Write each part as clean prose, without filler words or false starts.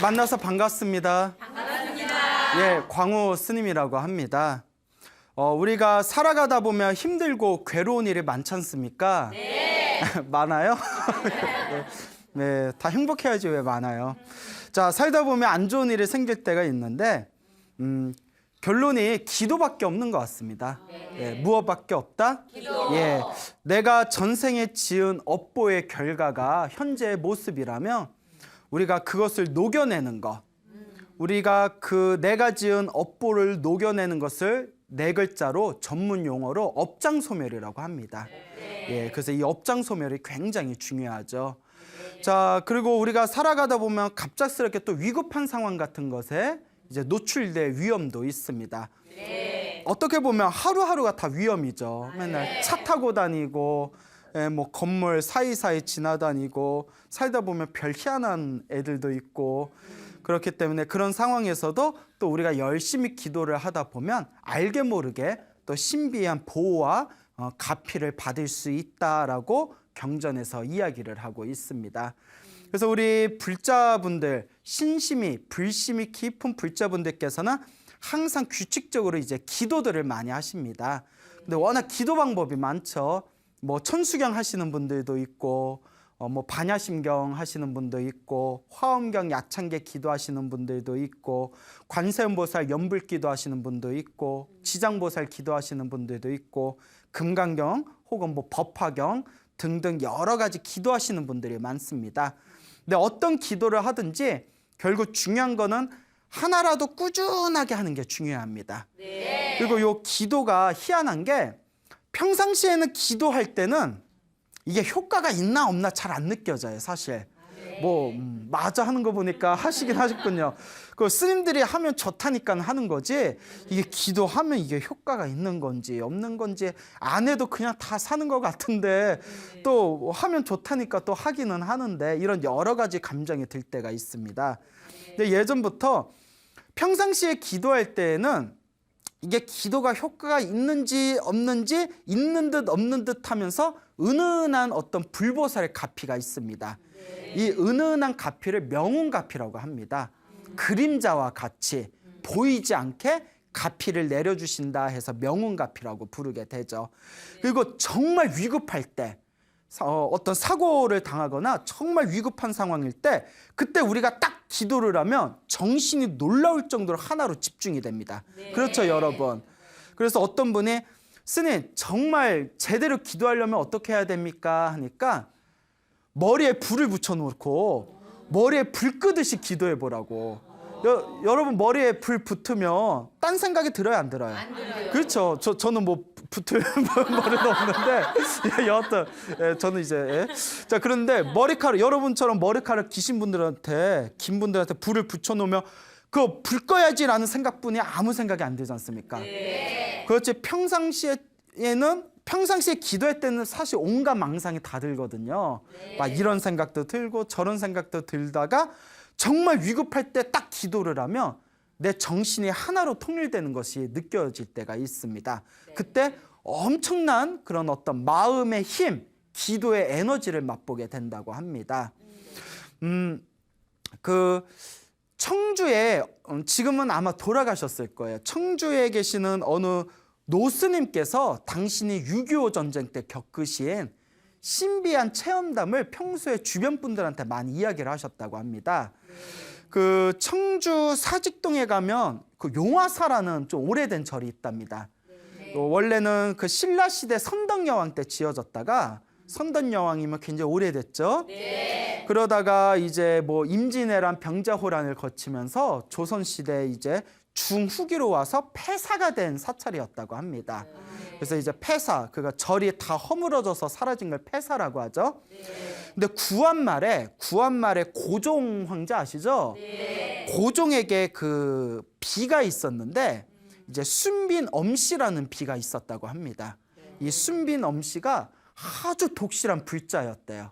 만나서 반갑습니다. 반갑습니다. 예, 광우 스님이라고 합니다. 우리가 살아가다 보면 힘들고 괴로운 일이 많지 않습니까? 네. 많아요? 네, 다 행복해야지 왜 많아요? 자, 살다 보면 안 좋은 일이 생길 때가 있는데 결론이 기도밖에 없는 것 같습니다. 예, 무엇밖에 없다? 기도. 예, 내가 전생에 지은 업보의 결과가 현재의 모습이라면 우리가 그것을 녹여내는 것, 우리가 그 내가 지은 업보를 녹여내는 것을 네 글자로 전문 용어로 업장소멸이라고 합니다. 예, 그래서 이 업장소멸이 굉장히 중요하죠. 자, 그리고 우리가 살아가다 보면 갑작스럽게 또 위급한 상황 같은 것에 이제 노출될 위험도 있습니다. 어떻게 보면 하루하루가 다 위험이죠. 맨날 차 타고 다니고, 뭐 건물 사이사이 지나다니고, 살다 보면 별 희한한 애들도 있고, 그렇기 때문에 그런 상황에서도 또 우리가 열심히 기도를 하다 보면 알게 모르게 또 신비한 보호와 가피를 받을 수 있다라고 경전에서 이야기를 하고 있습니다. 그래서 우리 불자분들, 신심이 불심이 깊은 불자분들께서는 항상 규칙적으로 이제 기도들을 많이 하십니다. 근데 워낙 기도 방법이 많죠. 뭐 천수경 하시는 분들도 있고, 뭐 반야심경 하시는 분도 있고, 화엄경 야창계 기도하시는 분들도 있고, 관세음보살 연불기도 하시는 분도 있고, 지장보살 기도하시는 분들도 있고, 금강경 혹은 뭐 법화경 등등 여러 가지 기도하시는 분들이 많습니다. 근데 어떤 기도를 하든지 결국 중요한 거는 하나라도 꾸준하게 하는 게 중요합니다. 그리고 이 기도가 희한한 게 평상시에는 기도할 때는 이게 효과가 있나 없나 잘 안 느껴져요, 사실. 뭐 맞아 하는 거 보니까 하시긴 하셨군요. 그 스님들이 하면 좋다니까 하는 거지, 이게 기도하면 이게 효과가 있는 건지 없는 건지 안 해도 그냥 다 사는 것 같은데 또 하면 좋다니까 또 하기는 하는데 이런 여러 가지 감정이 들 때가 있습니다. 근데 예전부터 평상시에 기도할 때에는 이게 기도가 효과가 있는지 없는지 있는 듯 없는 듯 하면서 은은한 어떤 불보살의 가피가 있습니다. 이 은은한 가피를 명운가피라고 합니다. 그림자와 같이 보이지 않게 가피를 내려주신다 해서 명운가피라고 부르게 되죠. 그리고 정말 위급할 때, 어떤 사고를 당하거나 정말 위급한 상황일 때 그때 우리가 딱 기도를 하면 정신이 놀라울 정도로 하나로 집중이 됩니다. 그렇죠, 여러분? 그래서 어떤 분이 스님 정말 제대로 기도하려면 어떻게 해야 됩니까? 하니까 머리에 불을 붙여놓고 머리에 불 끄듯이 기도해 보라고. 여러분 머리에 불 붙으면 딴 생각이 들어요, 안 들어요? 안 들어요. 그렇죠. 저는 뭐 붙을 머리도 없는데 여하튼 저는 이제 자, 그런데 머리카락, 여러분처럼 머리카락 기신 분들한테, 긴 분들한테 불을 붙여놓으면 그거 불 꺼야지라는 생각뿐이 아무 생각이 안 들지 않습니까? 그렇지. 평상시에 기도할 때는 사실 온갖 망상이 다 들거든요. 막 이런 생각도 들고 저런 생각도 들다가 정말 위급할 때 딱 기도를 하면 내 정신이 하나로 통일되는 것이 느껴질 때가 있습니다. 그때 엄청난 그런 어떤 마음의 힘, 기도의 에너지를 맛보게 된다고 합니다. 그 청주에, 지금은 아마 돌아가셨을 거예요. 청주에 계시는 어느 노스님께서 당신이 6.25 전쟁 때 겪으신 신비한 체험담을 평소에 주변 분들한테 많이 이야기를 하셨다고 합니다. 그 청주 사직동에 가면 그 용화사라는 좀 오래된 절이 있답니다. 원래는 그 신라시대 선덕여왕 때 지어졌다가, 선덕여왕이면 굉장히 오래됐죠. 그러다가 이제 뭐 임진왜란 병자호란을 거치면서 조선시대 이제 중후기로 와서 폐사가 된 사찰이었다고 합니다. 그래서 이제 폐사, 그러니까 절이 다 허물어져서 사라진 걸 폐사라고 하죠. 근데 구한말에 고종 황제 아시죠? 고종에게 그 비가 있었는데 이제 순빈엄씨라는 비가 있었다고 합니다. 이 순빈엄씨가 아주 독실한 불자였대요.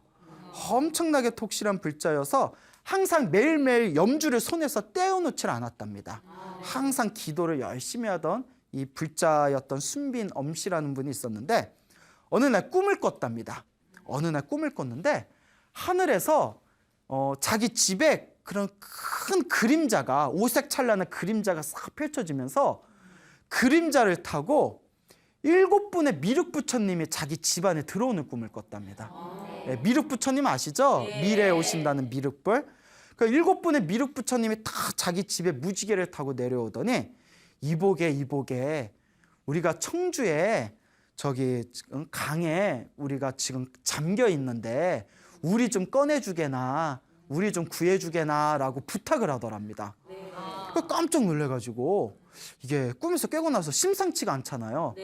엄청나게 독실한 불자여서 항상 매일매일 염주를 손에서 떼어놓질 않았답니다. 항상 기도를 열심히 하던 이 불자였던 순빈엄씨라는 분이 있었는데 어느 날 꿈을 꿨답니다. 어느 날 꿈을 꿨는데 하늘에서 자기 집에 그런 큰 그림자가 오색 찬란한 그림자가 싹 펼쳐지면서 그림자를 타고 7분의 미륵부처님이 자기 집안에 들어오는 꿈을 꿨답니다. 네, 미륵부처님 아시죠? 미래에 오신다는 미륵불. 그 7분의 미륵부처님이 다 자기 집에 무지개를 타고 내려오더니 이보게 우리가 청주에 저기 강에 우리가 지금 잠겨 있는데 우리 좀 꺼내주게나 우리 좀 구해주게나 라고 부탁을 하더랍니다. 깜짝 놀래가지고 이게 꿈에서 깨고 나서 심상치가 않잖아요.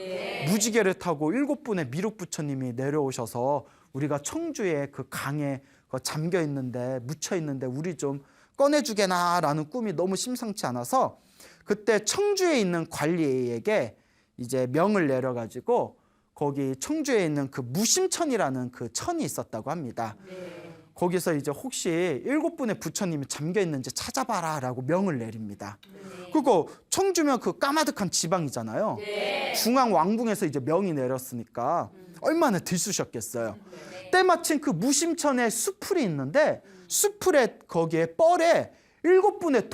무지개를 타고 7분의 미륵부처님이 내려오셔서 우리가 청주에 그 강에 잠겨 있는데 묻혀 있는데 우리 좀 꺼내주게나 라는 꿈이 너무 심상치 않아서 그때 청주에 있는 관리에게 이제 명을 내려가지고 거기 청주에 있는 그 무심천이라는 그 천이 있었다고 합니다. 거기서 이제 혹시 7분의 부처님이 잠겨 있는지 찾아봐라 라고 명을 내립니다. 그리고 청주면 그 까마득한 지방이잖아요. 중앙 왕궁에서 이제 명이 내렸으니까 얼마나 들쑤셨겠어요. 때마침 그 무심천에 수풀이 있는데 수풀에 거기에 뻘에 7분의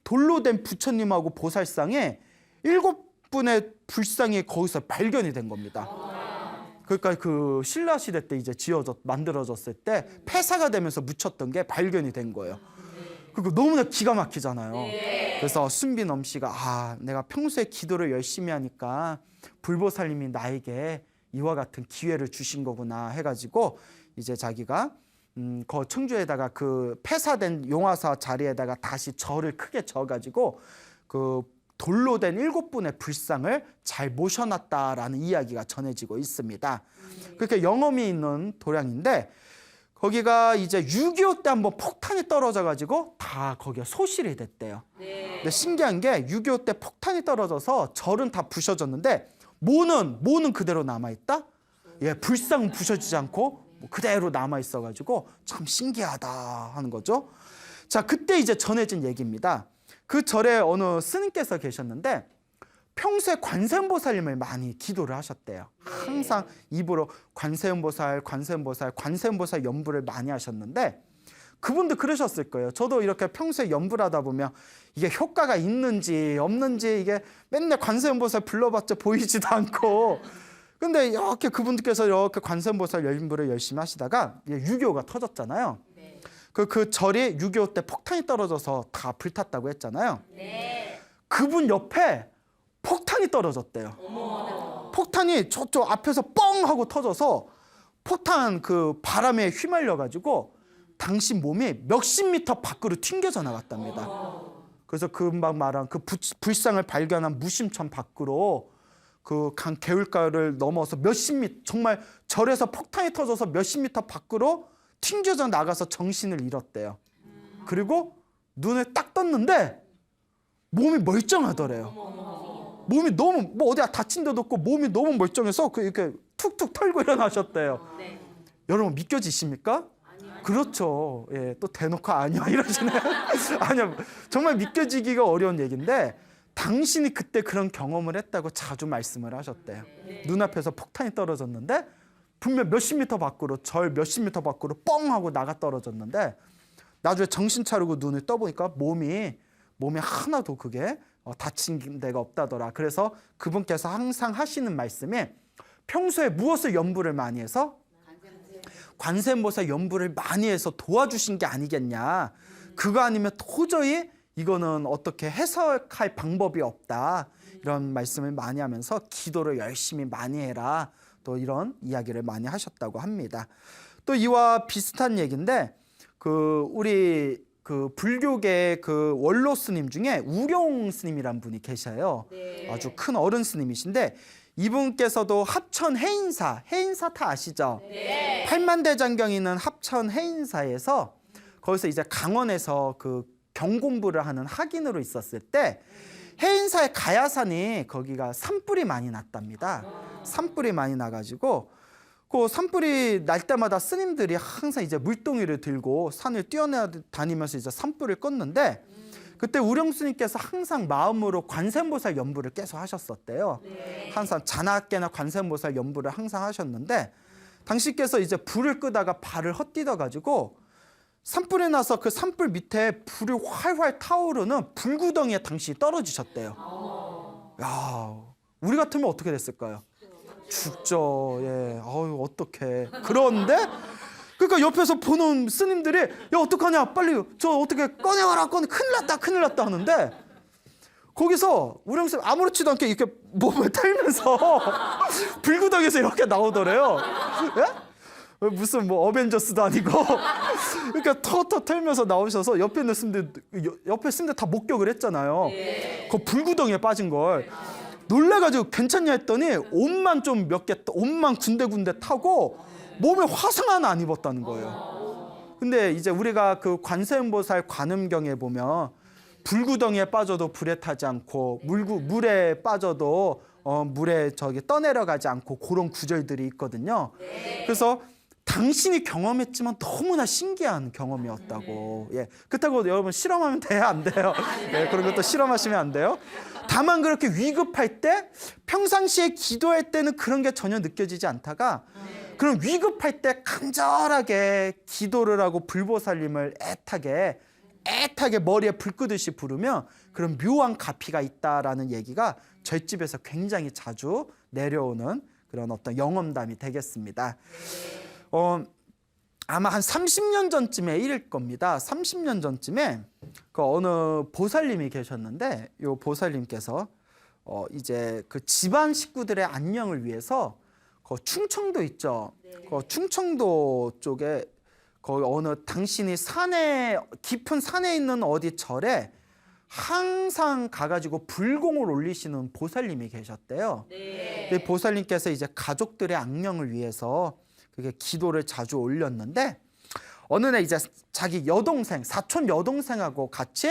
돌로 된 부처님하고 보살상에 7분의 불상이 거기서 발견이 된 겁니다. 그러니까 그 신라 시대 때 이제 만들어졌을 때 폐사가 되면서 묻혔던 게 발견이 된 거예요. 그리고 너무나 기가 막히잖아요. 그래서 순빈엄 씨가 내가 평소에 기도를 열심히 하니까 불보살님이 나에게 이와 같은 기회를 주신 거구나 해가지고 이제 자기가 그 청주에다가 그 폐사된 용화사 자리에다가 다시 절을 크게 져가지고 그 돌로 된 7분의 불상을 잘 모셔놨다라는 이야기가 전해지고 있습니다. 그렇게 영험이 있는 도량인데 거기가 이제 6.25 때 한번 폭탄이 떨어져가지고 다 거기가 소실이 됐대요. 근데 신기한 게 6.25 때 폭탄이 떨어져서 절은 다 부셔졌는데 모는 그대로 남아있다? 예, 불상은 부셔지지 않고 그대로 남아있어가지고 참 신기하다 하는 거죠. 자, 그때 이제 전해진 얘기입니다. 그 절에 어느 스님께서 계셨는데 평소에 관세음보살님을 많이 기도를 하셨대요. 항상 입으로 관세음보살 연부를 많이 하셨는데 그분도 그러셨을 거예요. 저도 이렇게 평소에 연부를 하다 보면 이게 효과가 있는지 없는지 이게 맨날 관세음보살 불러봤자 보이지도 않고 근데 이렇게 그분들께서 이렇게 관세음보살 연부를 열심히 하시다가 6.25가 터졌잖아요. 그 절이 6.25 때 폭탄이 떨어져서 다 불탔다고 했잖아요. 그분 옆에 폭탄이 떨어졌대요. 폭탄이 저쪽 앞에서 뻥 하고 터져서 폭탄 그 바람에 휘말려가지고 당신 몸이 몇십 미터 밖으로 튕겨져 나갔답니다. 그래서 금방 말한 그 불상을 발견한 무심천 밖으로 그 강 개울가를 넘어서 몇십 미터 정말 절에서 폭탄이 터져서 몇십 미터 밖으로 튕겨져 나가서 정신을 잃었대요. 그리고 눈을 딱 떴는데 몸이 멀쩡하더래요. 몸이 너무 어디 다친 데도 없고 몸이 너무 멀쩡해서 이렇게 툭툭 털고 일어나셨대요. 여러분 믿겨지십니까? 그렇죠. 예, 또 대놓고 아니야 이러시네요. 아니요, 정말 믿겨지기가 어려운 얘기인데 당신이 그때 그런 경험을 했다고 자주 말씀을 하셨대요. 눈앞에서 폭탄이 떨어졌는데 분명 몇십 미터 밖으로 절 몇십 미터 밖으로 뻥 하고 나가 떨어졌는데 나중에 정신 차리고 눈을 떠보니까 몸이 하나도 그게 다친 데가 없다더라. 그래서 그분께서 항상 하시는 말씀이 평소에 무엇을 연부를 많이 해서 관세음보살 연부를 많이 해서 도와주신 게 아니겠냐. 그거 아니면 도저히 이거는 어떻게 해석할 방법이 없다. 이런 말씀을 많이 하면서 기도를 열심히 많이 해라. 또 이런 이야기를 많이 하셨다고 합니다. 또 이와 비슷한 얘기인데 우리 불교계 원로 스님 중에 우룡 스님이란 분이 계셔요. 아주 큰 어른 스님이신데 이분께서도 합천 해인사 다 아시죠? 팔만대장경이 있는 합천 해인사에서 거기서 이제 강원에서 경공부를 하는 학인으로 있었을 때 해인사의 가야산이 거기가 산불이 많이 났답니다. 산불이 많이 나가지고 그 산불이 날 때마다 스님들이 항상 이제 물동이를 들고 산을 뛰어다니면서 이제 산불을 껐는데 그때 우령 스님께서 항상 마음으로 관세음보살 연부를 계속 하셨었대요. 항상 자나깨나 관세음보살 연부를 항상 하셨는데 당신께서 이제 불을 끄다가 발을 헛디뎌 가지고 산불이 나서 그 산불 밑에 불이 활활 타오르는 불구덩이에 당신이 떨어지셨대요. 야, 우리 같으면 어떻게 됐을까요? 죽죠. 예, 아유 어떡해. 그런데 그러니까 옆에서 보는 스님들이 야 어떡하냐, 빨리 저 어떻게 꺼내와라, 큰일 났다 하는데, 거기서 우령 쌤 아무렇지도 않게 이렇게 몸을 털면서 불구덩이에서 이렇게 나오더래요. 예? 무슨 뭐 어벤져스도 아니고 그러니까 턱 털면서 나오셔서 옆에 있는 스님들 다 목격을 했잖아요. 그 불구덩이에 빠진 걸 놀래가지고 괜찮냐 했더니 옷만 좀 옷만 군데군데 타고 몸에 화상 하나 안 입었다는 거예요. 근데 이제 우리가 그 관세음보살 관음경에 보면 불구덩이에 빠져도 불에 타지 않고 물에 빠져도 물에 떠내려가지 않고 그런 구절들이 있거든요. 그래서 당신이 경험했지만 너무나 신기한 경험이었다고. 예, 그렇다고 여러분 실험하면 돼요, 안 돼요? 예, 그런 것도 실험하시면 안 돼요. 다만 그렇게 위급할 때, 평상시에 기도할 때는 그런 게 전혀 느껴지지 않다가 그런 위급할 때 간절하게 기도를 하고 불보살님을 애타게 머리에 불 끄듯이 부르면 그런 묘한 가피가 있다라는 얘기가 저희 집에서 굉장히 자주 내려오는 그런 어떤 영험담이 되겠습니다. 아마 한 30년 전쯤에 일일 겁니다. 30년 전쯤에 그 어느 보살님이 계셨는데, 이 보살님께서 이제 그 집안 식구들의 안녕을 위해서 그 충청도 있죠. 그 충청도 쪽에 거기 어느 당신이 깊은 산에 있는 어디 절에 항상 가가지고 불공을 올리시는 보살님이 계셨대요. 네. 보살님께서 이제 가족들의 안녕을 위해서 그게 기도를 자주 올렸는데, 어느 날 이제 자기 여동생, 사촌 여동생하고 같이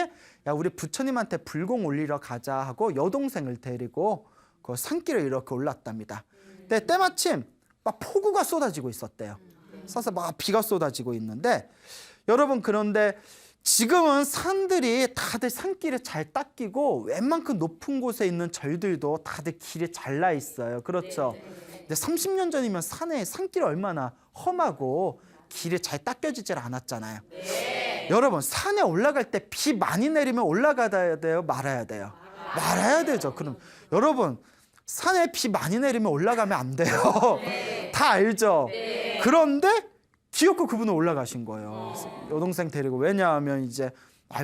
야 우리 부처님한테 불공 올리러 가자 하고 여동생을 데리고 그 산길을 이렇게 올랐답니다. 근데 때마침 막 폭우가 쏟아지고 있었대요. 그래서 막 비가 쏟아지고 있는데, 여러분 그런데 지금은 산들이 다들 산길을 잘 닦이고 웬만큼 높은 곳에 있는 절들도 다들 길이 잘 나 있어요. 그렇죠? 근데 30년 전이면 산길이 얼마나 험하고 길이 잘 닦여지질 않았잖아요. 여러분 산에 올라갈 때 비 많이 내리면 올라가야 돼요, 말아야 돼요? 말아야 되죠. 그럼 여러분 산에 비 많이 내리면 올라가면 안 돼요. 다 알죠? 그런데 기어코 그분은 올라가신 거예요. 여동생 데리고. 왜냐하면 이제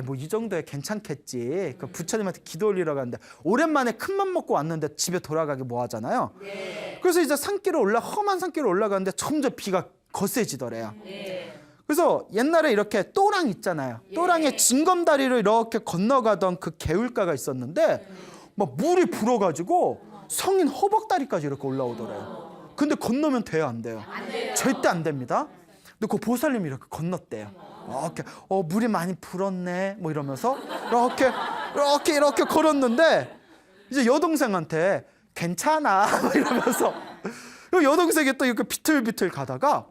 뭐 이 정도에 괜찮겠지. 그 부처님한테 기도 올리러 갔는데 오랜만에 큰맘 먹고 왔는데 집에 돌아가기 뭐 하잖아요. 그래서 이제 험한 산길을 올라가는데 점점 비가 거세지더래요. 그래서 옛날에 이렇게 또랑 있잖아요. 또랑에 징검다리를 이렇게 건너가던 그 개울가가 있었는데 막 물이 불어가지고 성인 허벅다리까지 이렇게 올라오더래요. 근데 건너면 돼요, 안 돼요? 절대 안 됩니다. 근데 그 보살님이 이렇게 건넜대요. 이렇게 물이 많이 불었네 뭐 이러면서 이렇게 걸었는데, 이제 여동생한테 괜찮아 뭐 이러면서 여동생이 또 이렇게 비틀비틀 가다가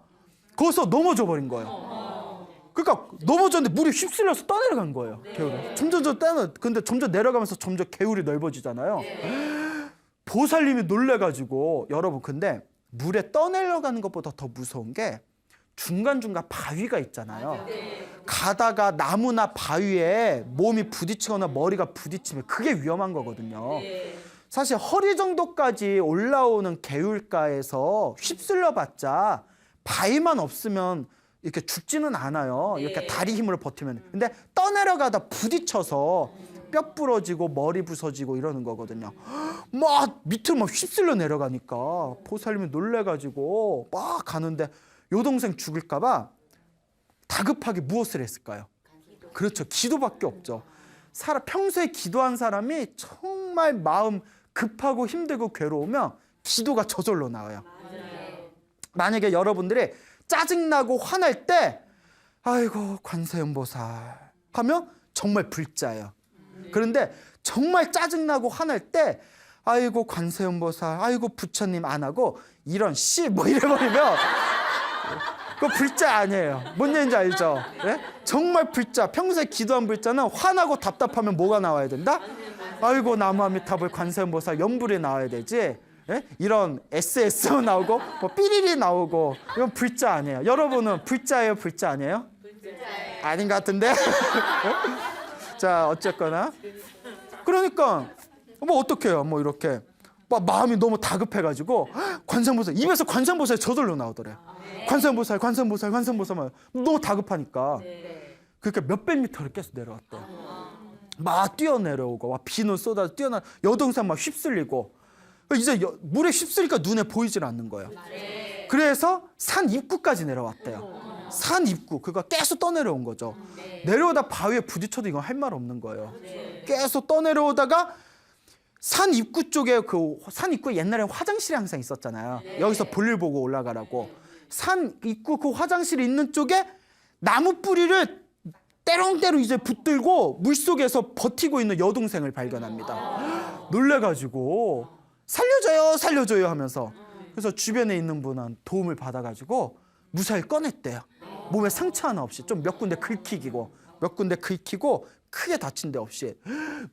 거기서 넘어져 버린 거예요. 그러니까 넘어졌는데 물이 휩쓸려서 떠내려간 거예요. 개울에 근데 점점 내려가면서 점점 개울이 넓어지잖아요. 보살님이 놀래가지고, 여러분 근데 물에 떠내려가는 것보다 더 무서운 게 중간중간 바위가 있잖아요. 가다가 나무나 바위에 몸이 부딪히거나 머리가 부딪히면 그게 위험한 거거든요. 사실 허리 정도까지 올라오는 개울가에서 휩쓸려 봤자 바위만 없으면 이렇게 죽지는 않아요. 이렇게 다리 힘으로 버티면. 근데 떠내려가다 부딪혀서 뼈 부러지고 머리 부서지고 이러는 거거든요. 막 밑으로 막 휩쓸려 내려가니까 보살님이 놀래가지고 막 가는데 여동생 죽을까 봐 다급하게 무엇을 했을까요? 그렇죠. 기도밖에 없죠. 평소에 기도한 사람이 정말 마음 급하고 힘들고 괴로우면 기도가 저절로 나와요. 만약에 여러분들이 짜증나고 화날 때 아이고 관세음보살 하면 정말 불자예요. 그런데 정말 짜증나고 화날 때 아이고 관세음보살, 아이고 부처님 안 하고 이런 씨 뭐 이래버리면 그거 불자 아니에요. 뭔 얘기인지 알죠? 네? 정말 불자. 평소에 기도한 불자는 화나고 답답하면 뭐가 나와야 된다? 아이고 나무아미타불 관세음보살 연불이 나와야 되지. 네? 이런 SS 나오고 뭐 삐리리 나오고 이건 불자 아니에요. 여러분은 불자예요, 불자 아니에요? 아닌 것 같은데. 자, 어쨌거나 그러니까 뭐 어떡해요. 뭐 이렇게 막 마음이 너무 다급해가지고 관세음보살 입에서 관세음보살이 저절로 나오더래요. 관세음보살 너무 다급하니까. 그러니까 몇백 미터를 계속 내려왔대요. 막 뛰어내려오고 막 비는 쏟아져 뛰어나 여동생 막 휩쓸리고 이제 물에 휩쓸리니까 눈에 보이질 않는 거예요. 그래서 산 입구까지 내려왔대요. 산 입구 그거 계속 떠내려온 거죠. 내려오다 바위에 부딪혀도 이건 할 말 없는 거예요. 계속 떠내려오다가 산 입구 쪽에 그 산 입구에 옛날에 화장실이 항상 있었잖아요. 여기서 볼일 보고 올라가라고. 산 입구 그 화장실이 있는 쪽에 나무 뿌리를 때롱때롱 이제 붙들고 물속에서 버티고 있는 여동생을 발견합니다. 놀래가지고 살려줘요 하면서 그래서 주변에 있는 분한 도움을 받아가지고 무사히 꺼냈대요. 몸에 상처 하나 없이 좀 몇 군데 긁히고 크게 다친 데 없이.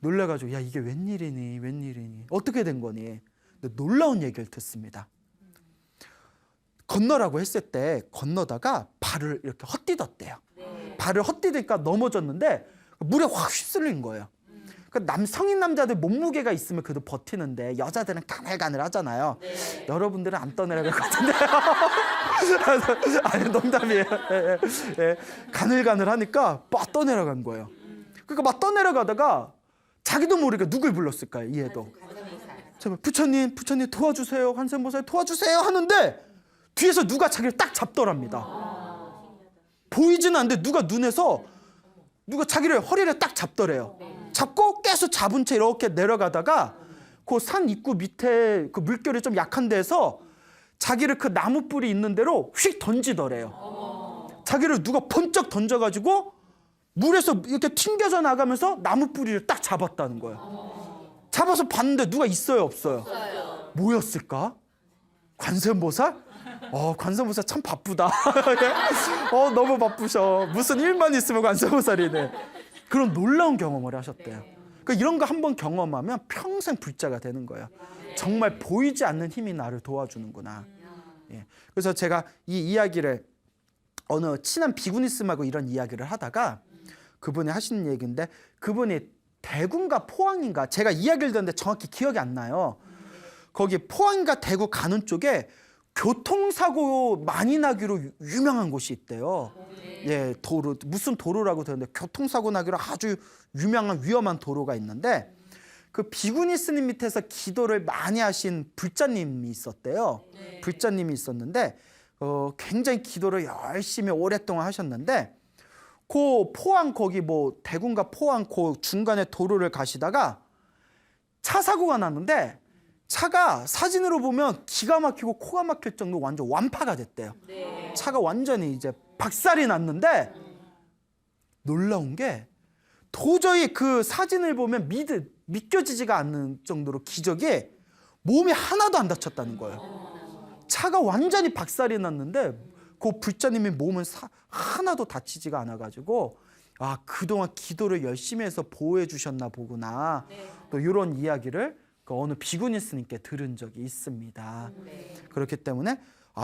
놀래가지고 야 이게 웬일이니 어떻게 된 거니. 근데 놀라운 얘기를 듣습니다. 건너라고 했을 때 건너다가 발을 이렇게 헛디뎠대요. 발을 헛디디니까 넘어졌는데 물에 확 휩쓸린 거예요. 그러니까 성인 남자들 몸무게가 있으면 그래도 버티는데 여자들은 가늘가늘 하잖아요. 여러분들은 안 떠내려갈 것 같은데요. 아니 농담이에요. 가늘가늘 하니까 막 떠내려간 거예요. 그러니까 막 떠내려가다가 자기도 모르게 누굴 불렀을까요? 이해도. 제발 부처님 도와주세요. 관세음보살 도와주세요 하는데 뒤에서 누가 자기를 딱 잡더랍니다. 보이지는 않는데 누가 자기를 허리를 딱 잡더래요. 잡고 계속 잡은 채 이렇게 내려가다가 그 산 입구 밑에 그 물결이 좀 약한 데서 자기를 그 나무 뿌리 있는 대로 휙 던지더래요. 자기를 누가 번쩍 던져가지고 물에서 이렇게 튕겨져 나가면서 나무 뿌리를 딱 잡았다는 거예요. 잡아서 봤는데 누가 있어요, 없어요? 뭐였을까? 관세음보살? 관세음보살 참 바쁘다. 너무 바쁘셔. 무슨 일만 있으면 관세음보살이네. 그런 놀라운 경험을 하셨대요. 그러니까 이런 거 한번 경험하면 평생 불자가 되는 거예요. 정말 보이지 않는 힘이 나를 도와주는구나. 그래서 제가 이 이야기를 어느 친한 비구니스하고 이런 이야기를 하다가 그분이 하시는 얘기인데 그분이 대구인가 포항인가 제가 이야기를 듣는데 정확히 기억이 안 나요. 거기 포항인가 대구 가는 쪽에 교통사고 많이 나기로 유명한 곳이 있대요. 무슨 도로라고 들었는데 교통사고 나기로 아주 유명한 위험한 도로가 있는데 그 비구니 스님 밑에서 기도를 많이 하신 불자님이 있었대요. 불자님이 있었는데 굉장히 기도를 열심히 오랫동안 하셨는데 그 포항 거기 뭐 대구인가 포항 그 중간에 도로를 가시다가 차 사고가 났는데 차가 사진으로 보면 기가 막히고 코가 막힐 정도로 완전 완파가 됐대요. 차가 완전히 이제 박살이 났는데 놀라운 게 도저히 그 사진을 보면 믿겨지지가 않는 정도로 기적이 몸이 하나도 안 다쳤다는 거예요. 차가 완전히 박살이 났는데 그 불자님의 몸은 하나도 다치지가 않아가지고 그동안 기도를 열심히 해서 보호해 주셨나 보구나. 또 이런 이야기를 어느 비구니 스님께 들은 적이 있습니다. 그렇기 때문에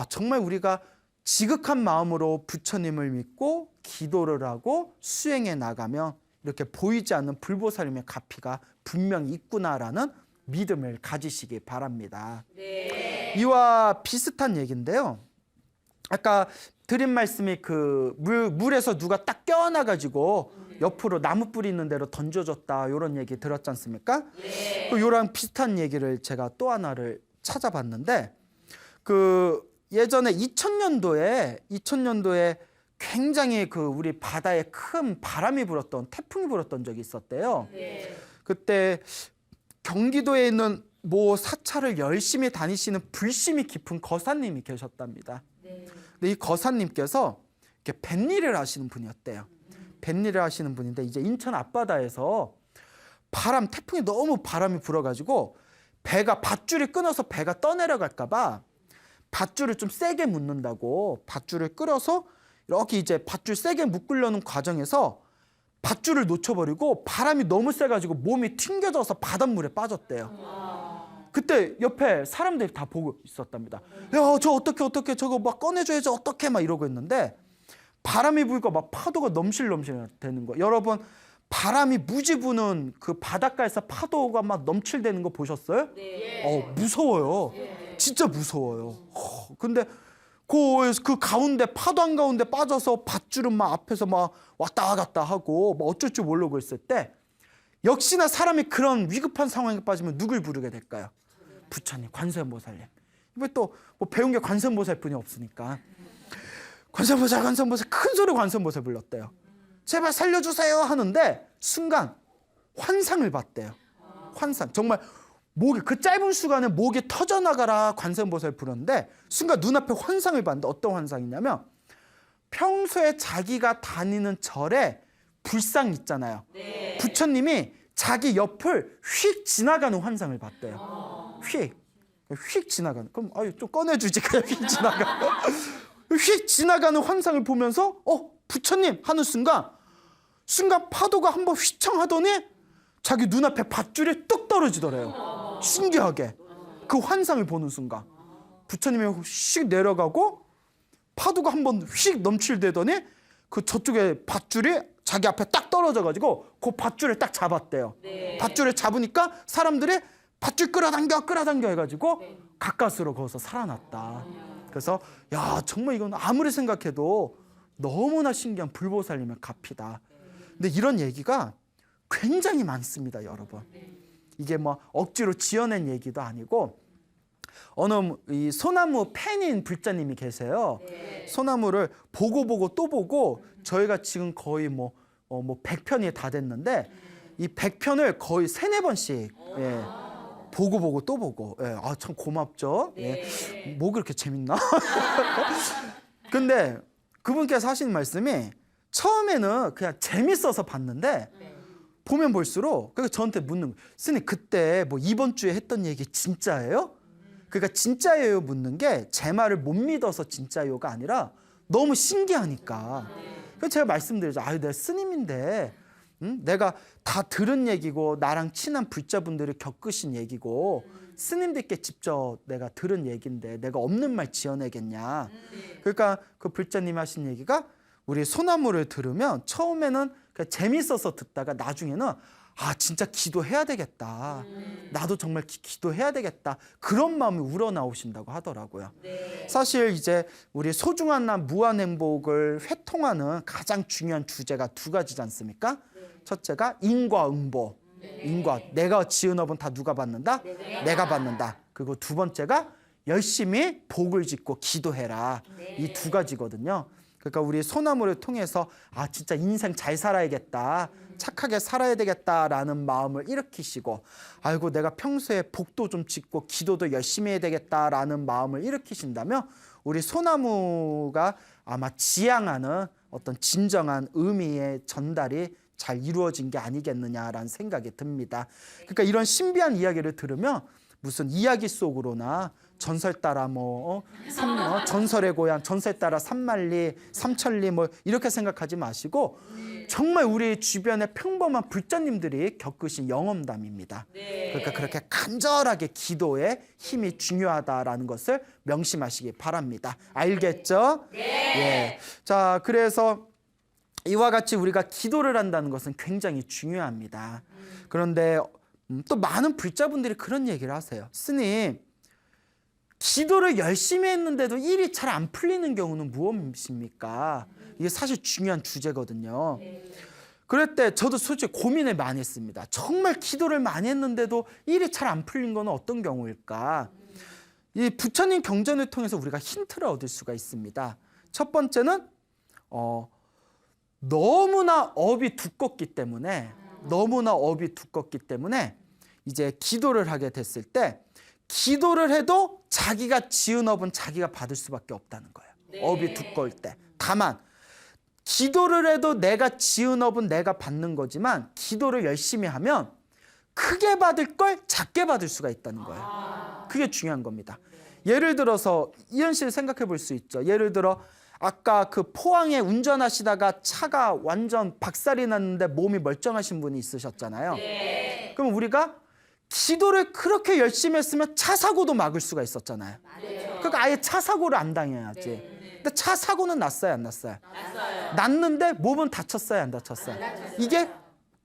정말 우리가 지극한 마음으로 부처님을 믿고 기도를 하고 수행해 나가면 이렇게 보이지 않는 불보살님의 가피가 분명히 있구나라는 믿음을 가지시기 바랍니다. 이와 비슷한 얘기인데요. 아까 드린 말씀이 그 물에서 누가 딱 껴안아가지고 옆으로 나무 뿌리 있는 대로 던져줬다 이런 얘기 들었지 않습니까? 이랑 비슷한 얘기를 제가 또 하나를 찾아봤는데 그 예전에 2000년도에 굉장히 그 우리 바다에 큰 바람이 불었던 태풍이 불었던 적이 있었대요. 그때 경기도에 있는 모 사찰을 열심히 다니시는 불심이 깊은 거사님이 계셨답니다. 근데 이 거사님께서 이렇게 뱃일을 하시는 분이었대요. 뱃일을 하시는 분인데 이제 인천 앞바다에서 태풍이 너무 바람이 불어가지고 밧줄이 끊어서 배가 떠내려갈까봐 밧줄을 좀 세게 묶는다고 밧줄을 끌어서 이렇게 이제 밧줄 세게 묶으려는 과정에서 밧줄을 놓쳐버리고 바람이 너무 세가지고 몸이 튕겨져서 바닷물에 빠졌대요. 그때 옆에 사람들이 다 보고 있었답니다. 야, 저 어떻게 저거 막 꺼내줘야지 어떻게 막 이러고 있는데 바람이 불고 막 파도가 넘실넘실 되는 거. 여러분 바람이 무지 부는 그 바닷가에서 파도가 막 넘칠대는 거 보셨어요? 네. 무서워요. 진짜 무서워요. 근데 그 가운데 파도 한가운데 빠져서 밧줄은 막 앞에서 막 왔다 갔다 하고 막 어쩔 줄 모르고 있을 때 역시나 사람이 그런 위급한 상황에 빠지면 누굴 부르게 될까요? 부처님, 관세음보살님. 왜 또 뭐 배운 게 관세음보살뿐이 없으니까. 관세음보살 큰 소리 관세음보살 불렀대요. 제발 살려주세요 하는데 순간 환상을 봤대요. 환상. 정말 목이 그 짧은 시간에 목이 터져나가라 관세음보살 부르는데 순간 눈앞에 환상을 봤는데 어떤 환상이냐면 평소에 자기가 다니는 절에 불상 있잖아요. 네. 부처님이 자기 옆을 휙 지나가는 환상을 봤대요. 휙 지나가는. 그럼 좀 꺼내주지. 그냥 휙 지나가. 휙 지나가는 환상을 보면서 부처님 하는 순간 파도가 한번 휘청하더니 자기 눈앞에 밧줄이 뚝 떨어지더래요. 신기하게. 그 환상을 보는 순간 부처님이 휙 내려가고 파도가 한번 휙 넘칠대더니 그 저쪽에 밧줄이 자기 앞에 딱 떨어져가지고 그 밧줄을 딱 잡았대요. 네. 밧줄을 잡으니까 사람들이 밧줄 끌어당겨 해가지고 네. 가까스로 거기서 살아났다. 그래서 야 정말 이건 아무리 생각해도 너무나 신기한 불보살님의 가피다. 근데 이런 얘기가 굉장히 많습니다, 여러분. 이게 뭐 억지로 지어낸 얘기도 아니고 어느 이 소나무 팬인 불자님이 계세요. 소나무를 보고 또 보고 저희가 지금 거의 뭐 100편이 다 됐는데 이 100편을 거의 3-4번씩 보고 또 보고. 참 고맙죠. 뭐 그렇게 재밌나? 근데 그분께서 하시는 말씀이 처음에는 그냥 재밌어서 봤는데 보면 볼수록 그러니까 저한테 묻는 거예요. 스님 그때 뭐 이번 주에 했던 얘기 진짜예요? 그러니까 진짜예요 묻는 게 제 말을 못 믿어서 진짜요가 아니라 너무 신기하니까. 그래서 제가 말씀드리죠. 내가 스님인데 내가 다 들은 얘기고 나랑 친한 불자분들이 겪으신 얘기고 스님들께 직접 내가 들은 얘기인데 내가 없는 말 지어내겠냐. 그러니까 그 불자님이 하신 얘기가 우리 소나무를 들으면 처음에는 그냥 재밌어서 듣다가 나중에는 진짜 기도해야 되겠다. 나도 정말 기도해야 되겠다. 그런 마음이 우러나오신다고 하더라고요. 네. 사실 이제 우리 소중한 나 무한행복을 회통하는 가장 중요한 주제가 2가지지 않습니까? 네. 첫째가 인과 응보. 네. 인과. 내가 지은 업은 다 누가 받는다? 네. 내가 받는다. 그리고 2번째가 열심히 복을 짓고 기도해라. 네. 이 2가지거든요. 그러니까 우리 소나무를 통해서 진짜 인생 잘 살아야겠다. 착하게 살아야 되겠다라는 마음을 일으키시고 아이고 내가 평소에 복도 좀 짓고 기도도 열심히 해야 되겠다라는 마음을 일으키신다면 우리 소나무가 아마 지향하는 어떤 진정한 의미의 전달이 잘 이루어진 게 아니겠느냐라는 생각이 듭니다. 그러니까 이런 신비한 이야기를 들으면 무슨 이야기 속으로나 전설 따라 전설의 고향, 전설 따라 산만리, 삼천리 이렇게 생각하지 마시고 정말 우리 주변에 평범한 불자님들이 겪으신 영험담입니다. 그러니까 그렇게 간절하게 기도에 힘이 중요하다라는 것을 명심하시기 바랍니다. 알겠죠? 네. 자, 그래서 이와 같이 우리가 기도를 한다는 것은 굉장히 중요합니다. 그런데 또 많은 불자분들이 그런 얘기를 하세요. 스님, 기도를 열심히 했는데도 일이 잘 안 풀리는 경우는 무엇입니까? 이게 사실 중요한 주제거든요. 그럴 때 저도 솔직히 고민을 많이 했습니다. 정말 기도를 많이 했는데도 일이 잘 안 풀린 건 어떤 경우일까? 이 부처님 경전을 통해서 우리가 힌트를 얻을 수가 있습니다. 첫 번째는 너무나 업이 두껍기 때문에 이제 기도를 하게 됐을 때 기도를 해도 자기가 지은 업은 자기가 받을 수밖에 없다는 거예요. 업이 두꺼울 때. 다만 기도를 해도 내가 지은 업은 내가 받는 거지만 기도를 열심히 하면 크게 받을 걸 작게 받을 수가 있다는 거예요. 그게 중요한 겁니다. 예를 들어서 이 현실을 생각해 볼 수 있죠. 예를 들어 아까 그 포항에 운전하시다가 차가 완전 박살이 났는데 몸이 멀쩡하신 분이 있으셨잖아요. 그럼 우리가 기도를 그렇게 열심히 했으면 차 사고도 막을 수가 있었잖아요. 그러니까 아예 차 사고를 안 당해야지. 근데 차 사고는 났어요, 안 났어요? 낳는데 몸은 다쳤어요, 안 다쳤어요? 이게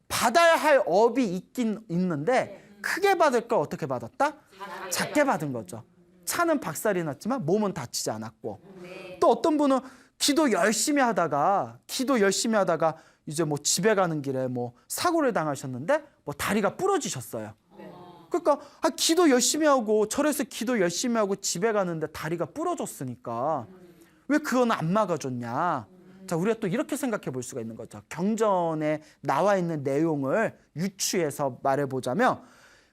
받아야 할 업이 있긴 있는데 크게 받을 걸 어떻게 받았다? 작게 받은 거죠. 차는 박살이 났지만 몸은 다치지 않았고, 또 어떤 분은 기도 열심히 하다가 이제 뭐 집에 가는 길에 뭐 사고를 당하셨는데 뭐 다리가 부러지셨어요. 그러니까 기도 열심히 하고 절에서 기도 열심히 하고 집에 가는데 다리가 부러졌으니까 왜 그건 안 막아줬냐? 자, 우리가 또 이렇게 생각해 볼 수가 있는 거죠. 경전에 나와 있는 내용을 유추해서 말해보자면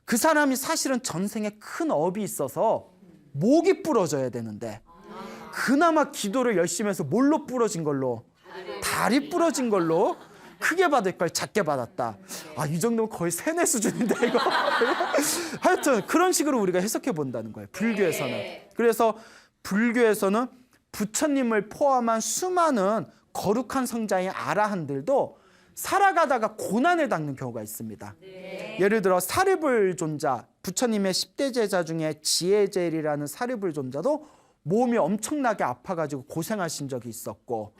그 사람이 사실은 전생에 큰 업이 있어서 목이 부러져야 되는데 그나마 기도를 열심히 해서 뭘로 부러진 걸로? 다리 부러진 걸로 크게 받을 걸 작게 받았다. 이 정도면 거의 세뇌 수준인데 이거. 하여튼 그런 식으로 우리가 해석해 본다는 거예요. 불교에서는. 그래서 불교에서는 부처님을 포함한 수많은 거룩한 성자인 아라한들도 살아가다가 고난을 당는 경우가 있습니다. 예를 들어 사리불존자, 부처님의 10대 제자 중에 지혜제일이라는 사리불존자도 몸이 엄청나게 아파가지고 고생하신 적이 있었고,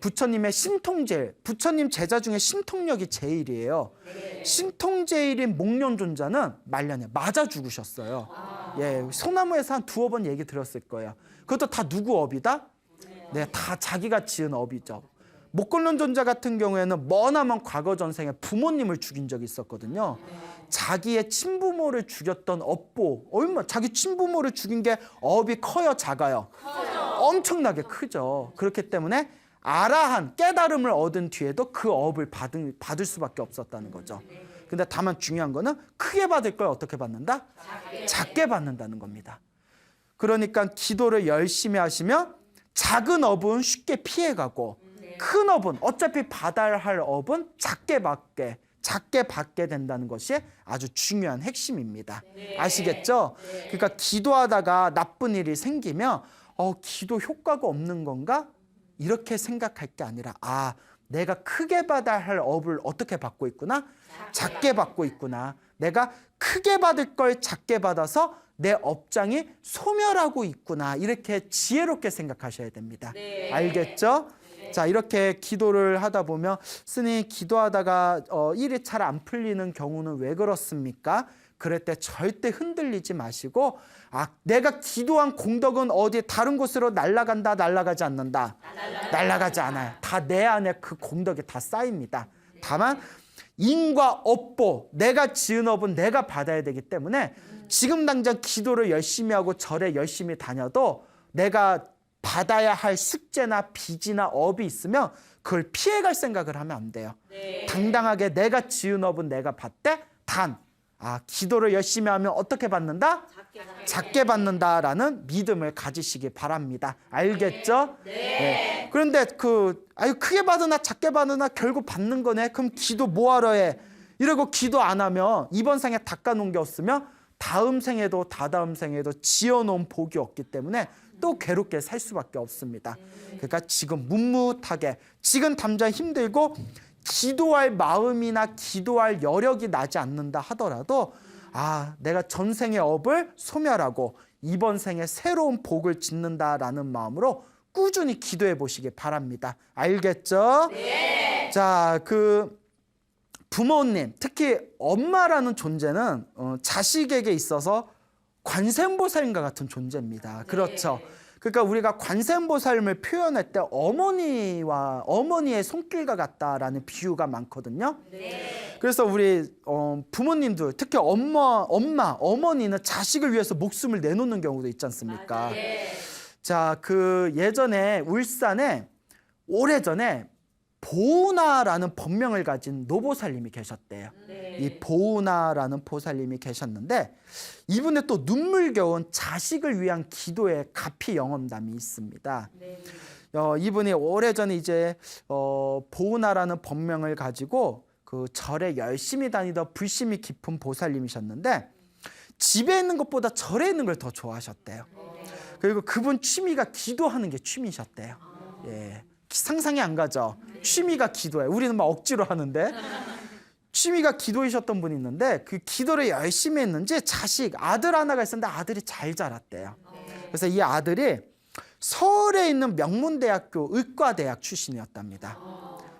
부처님의 신통제일, 부처님 제자 중에 신통력이 제일이에요. 신통제일인 목련존자는 말년에 맞아 죽으셨어요. 예, 소나무에서 한 두어 번 얘기 들었을 거예요. 그것도 다 누구 업이다? 네, 다 자기가 지은 업이죠. 목련존자 같은 경우에는 머나먼 과거 전생에 부모님을 죽인 적이 있었거든요. 자기의 친부모를 죽였던 업보, 자기 친부모를 죽인 게 업이 커요, 작아요? 엄청나게 크죠. 그렇기 때문에 아라한 깨달음을 얻은 뒤에도 그 업을 받을 수밖에 없었다는 거죠. 근데 다만 중요한 거는 크게 받을 걸 어떻게 받는다? 작게 받는다는 겁니다. 그러니까 기도를 열심히 하시면 작은 업은 쉽게 피해가고 큰 업은 어차피 받아야 할 업은 작게 받게 된다는 것이 아주 중요한 핵심입니다. 아시겠죠? 그러니까 기도하다가 나쁜 일이 생기면 기도 효과가 없는 건가? 이렇게 생각할 게 아니라 내가 크게 받아야 할 업을 어떻게 받고 있구나? 작게 받고 있구나. 내가 크게 받을 걸 작게 받아서 내 업장이 소멸하고 있구나. 이렇게 지혜롭게 생각하셔야 됩니다. 알겠죠? 자, 이렇게 기도를 하다 보면 스님 기도하다가 일이 잘 안 풀리는 경우는 왜 그렇습니까? 그럴 때 절대 흔들리지 마시고 내가 기도한 공덕은 어디 다른 곳으로 날아간다, 날아가지 않는다? 날아가지 않아요. 다 내 안에 그 공덕이 다 쌓입니다. 다만 인과 업보, 내가 지은 업은 내가 받아야 되기 때문에 지금 당장 기도를 열심히 하고 절에 열심히 다녀도 내가 받아야 할 숙제나 빚이나 업이 있으면 그걸 피해갈 생각을 하면 안 돼요. 당당하게 내가 지은 업은 내가 받되 기도를 열심히 하면 어떻게 받는다? 작게 받는다라는 믿음을 가지시기 바랍니다. 알겠죠? 네. 그런데 크게 받으나 작게 받으나 결국 받는 거네. 그럼 기도 뭐하러 해? 이러고 기도 안 하면 이번 생에 닦아놓은 게 없으면 다음 생에도 다다음 생에도 지어놓은 복이 없기 때문에 또 괴롭게 살 수밖에 없습니다. 그러니까 지금 묵묵하게 지금 당장 힘들고 기도할 마음이나 기도할 여력이 나지 않는다 하더라도 내가 전생의 업을 소멸하고 이번 생에 새로운 복을 짓는다라는 마음으로 꾸준히 기도해 보시기 바랍니다. 알겠죠? 네. 자, 부모님, 특히 엄마라는 존재는 자식에게 있어서 관세음보살님과 같은 존재입니다. 그렇죠? 그러니까 우리가 관세음보살님을 표현할 때 어머니의 손길과 같다라는 비유가 많거든요. 그래서 우리 부모님들, 특히 어머니는 자식을 위해서 목숨을 내놓는 경우도 있지 않습니까? 자, 예전에 울산에 오래전에 보은하라는 법명을 가진 노보살님이 계셨대요. 이 보은하라는 보살님이 계셨는데 이분의 또 눈물겨운 자식을 위한 기도의 가피 영험담이 있습니다. 이분이 오래전에 이제 보은하라는 법명을 가지고 그 절에 열심히 다니던 불심이 깊은 보살님이셨는데 집에 있는 것보다 절에 있는 걸 더 좋아하셨대요. 그리고 그분 취미가 기도하는 게 취미셨대요. 예. 상상이 안 가죠. 취미가 기도예요. 우리는 막 억지로 하는데 취미가 기도이셨던 분이 있는데 그 기도를 열심히 했는지 아들 하나가 있었는데 아들이 잘 자랐대요. 그래서 이 아들이 서울에 있는 명문대학교 의과대학 출신이었답니다.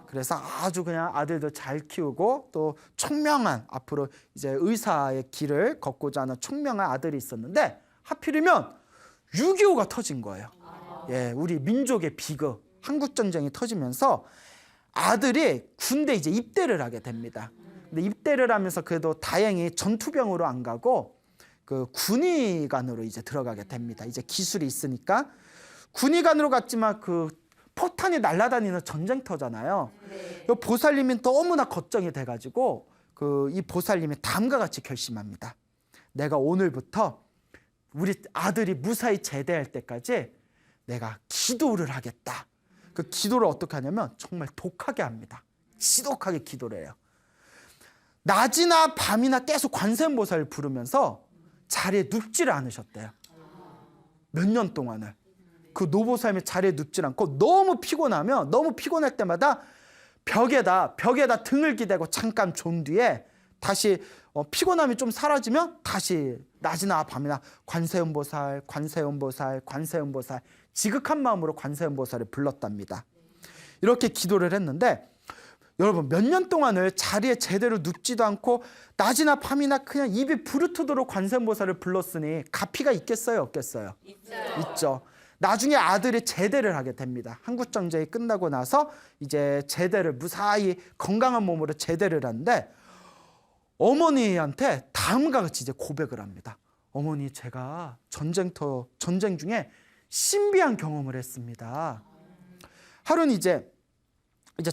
그래서 아주 그냥 아들도 잘 키우고 또 총명한, 앞으로 이제 의사의 길을 걷고자 하는 총명한 아들이 있었는데, 하필이면 6.25가 터진 거예요. 예, 우리 민족의 비극, 한국전쟁이 터지면서 아들이 군대 이제 입대를 하게 됩니다. 근데 입대를 하면서 그래도 다행히 전투병으로 안 가고 그 군의관으로 이제 들어가게 됩니다. 이제 기술이 있으니까. 군의관으로 갔지만 그 포탄이 날아다니는 전쟁터잖아요. 보살님이 너무나 걱정이 돼가지고 이 보살님이 다음과 같이 결심합니다. 내가 오늘부터 우리 아들이 무사히 제대할 때까지 내가 기도를 하겠다. 그 기도를 어떻게 하냐면 정말 독하게 합니다. 지독하게 기도를 해요. 낮이나 밤이나 계속 관세음보살을 부르면서 자리에 눕지를 않으셨대요. 몇 년 동안을. 그 노보살님이 자리에 눕질 않고 너무 피곤할 때마다 벽에다 등을 기대고 잠깐 존 뒤에 다시 피곤함이 좀 사라지면 다시 낮이나 밤이나 관세음보살 지극한 마음으로 관세음보살을 불렀답니다. 이렇게 기도를 했는데 여러분, 몇 년 동안을 자리에 제대로 눕지도 않고 낮이나 밤이나 그냥 입이 부르트도록 관세음보살을 불렀으니 가피가 있겠어요, 없겠어요? 있죠. 나중에 아들이 제대를 하게 됩니다. 한국전쟁이 끝나고 나서 이제 제대를 무사히 건강한 몸으로 제대를 하는데, 어머니한테 다음과 같이 이제 고백을 합니다. 어머니, 제가 전쟁 중에 신비한 경험을 했습니다. 하루는 이제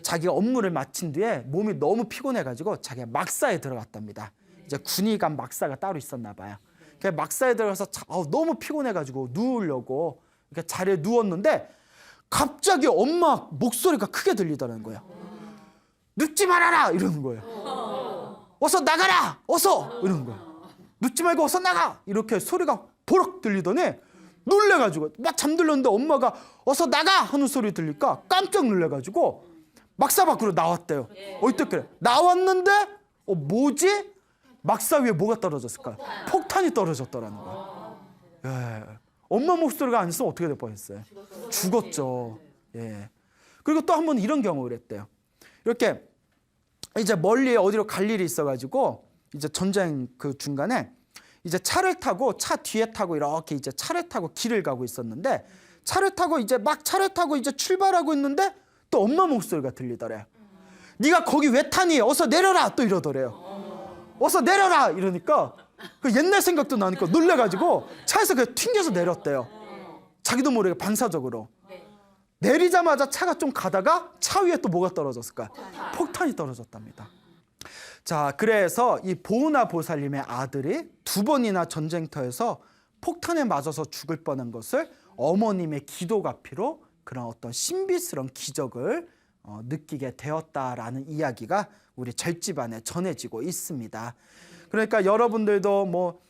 자기가 업무를 마친 뒤에 몸이 너무 피곤해가지고 자기가 막사에 들어갔답니다. 이제 군의관 막사가 따로 있었나 봐요. 막사에 들어가서 너무 피곤해가지고 누우려고 이렇게 자리에 누웠는데 갑자기 엄마 목소리가 크게 들리더라는 거예요. 눕지 말아라! 이러는 거예요. 어서 나가라! 어서! 이러는 거예요. 눕지 말고 어서 나가! 이렇게 소리가 보럭 들리더니 놀래가지고 막 잠들렸는데 엄마가 어서 나가! 하는 소리 들리니까 깜짝 놀래가지고 막사 밖으로 나왔대요. 어떻게 나왔는데 뭐지? 막사 위에 뭐가 떨어졌을까요? 폭탄이 떨어졌더라는 거예요. 예. 엄마 목소리가 안 있으면 어떻게 될 뻔했어요? 죽었죠. 예. 그리고 또 한 번 이런 경험을 했대요. 이렇게 이제 멀리 어디로 갈 일이 있어가지고 이제 전쟁 그 중간에 이제 차 뒤에 타고 이렇게 이제 차를 타고 길을 가고 있었는데, 차를 타고 이제 출발하고 있는데 또 엄마 목소리가 들리더래요. 네가 거기 왜 타니? 어서 내려라! 또 이러더래요. 어서 내려라! 이러니까 그 옛날 생각도 나니까 놀래가지고 차에서 그냥 튕겨서 내렸대요. 자기도 모르게 반사적으로. 내리자마자 차가 좀 가다가 차 위에 또 뭐가 떨어졌을까? 폭탄이 떨어졌답니다. 자, 그래서 이 보은하 보살님의 아들이 2번이나 전쟁터에서 폭탄에 맞아서 죽을 뻔한 것을 어머님의 기도가 필요 그런 어떤 신비스러운 기적을 느끼게 되었다라는 이야기가 우리 절집안에 전해지고 있습니다. 그러니까 여러분들도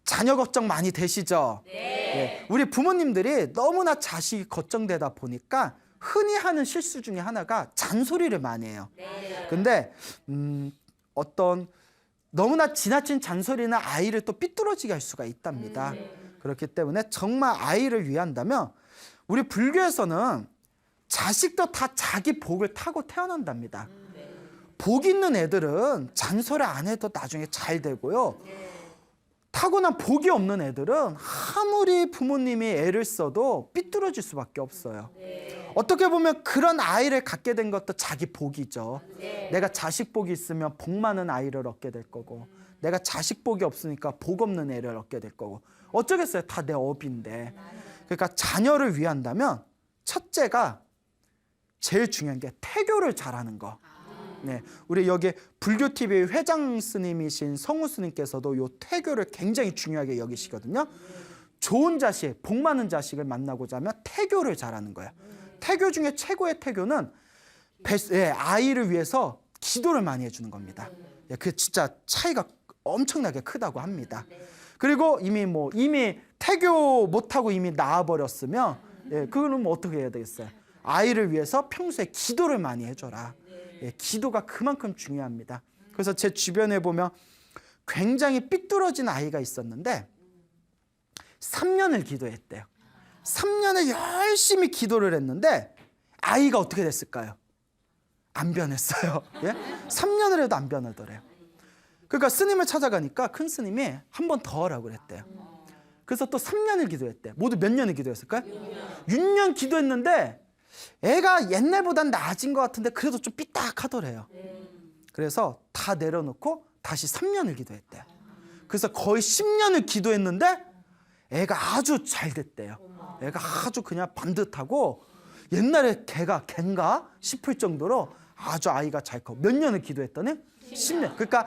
자녀 걱정 많이 되시죠? 네. 우리 부모님들이 너무나 자식이 걱정되다 보니까 흔히 하는 실수 중에 하나가 잔소리를 많이 해요. 근데 어떤 너무나 지나친 잔소리는 아이를 또 삐뚤어지게 할 수가 있답니다. 그렇기 때문에 정말 아이를 위한다면 우리 불교에서는 자식도 다 자기 복을 타고 태어난답니다. 복 있는 애들은 잔소리 안 해도 나중에 잘 되고요. 타고난 복이 없는 애들은 아무리 부모님이 애를 써도 삐뚤어질 수밖에 없어요. 어떻게 보면 그런 아이를 갖게 된 것도 자기 복이죠. 내가 자식 복이 있으면 복 많은 아이를 얻게 될 거고, 내가 자식 복이 없으니까 복 없는 애를 얻게 될 거고, 어쩌겠어요. 다 내 업인데. 그러니까 자녀를 위한다면 첫째가 제일 중요한 게 태교를 잘하는 거. 네, 우리 여기 불교TV 회장 스님이신 성우 스님께서도 요 태교를 굉장히 중요하게 여기시거든요. 좋은 자식, 복 많은 자식을 만나고자 하면 태교를 잘하는 거예요. 태교 중에 최고의 태교는 아이를 위해서 기도를 많이 해주는 겁니다. 그 진짜 차이가 엄청나게 크다고 합니다. 그리고 이미 태교 못하고 이미 나와버렸으면 그거는 어떻게 해야 되겠어요? 아이를 위해서 평소에 기도를 많이 해줘라. 기도가 그만큼 중요합니다. 그래서 제 주변에 보면 굉장히 삐뚤어진 아이가 있었는데 3년을 기도했대요. 3년을 열심히 기도를 했는데 아이가 어떻게 됐을까요? 안 변했어요. 예? 3년을 해도 안 변하더래요. 그러니까 스님을 찾아가니까 큰 스님이 한 번 더 하라고 그랬대요. 그래서 또 3년을 기도했대. 모두 몇 년을 기도했을까요? 6년 기도했는데 애가 옛날보단 나아진 것 같은데 그래도 좀 삐딱하더래요. 그래서 다 내려놓고 다시 3년을 기도했대요. 그래서 거의 10년을 기도했는데 애가 아주 잘 됐대요. 애가 아주 그냥 반듯하고 옛날에 걘가 싶을 정도로 아주 아이가 잘 커. 몇 년을 기도했더니 10년. 그러니까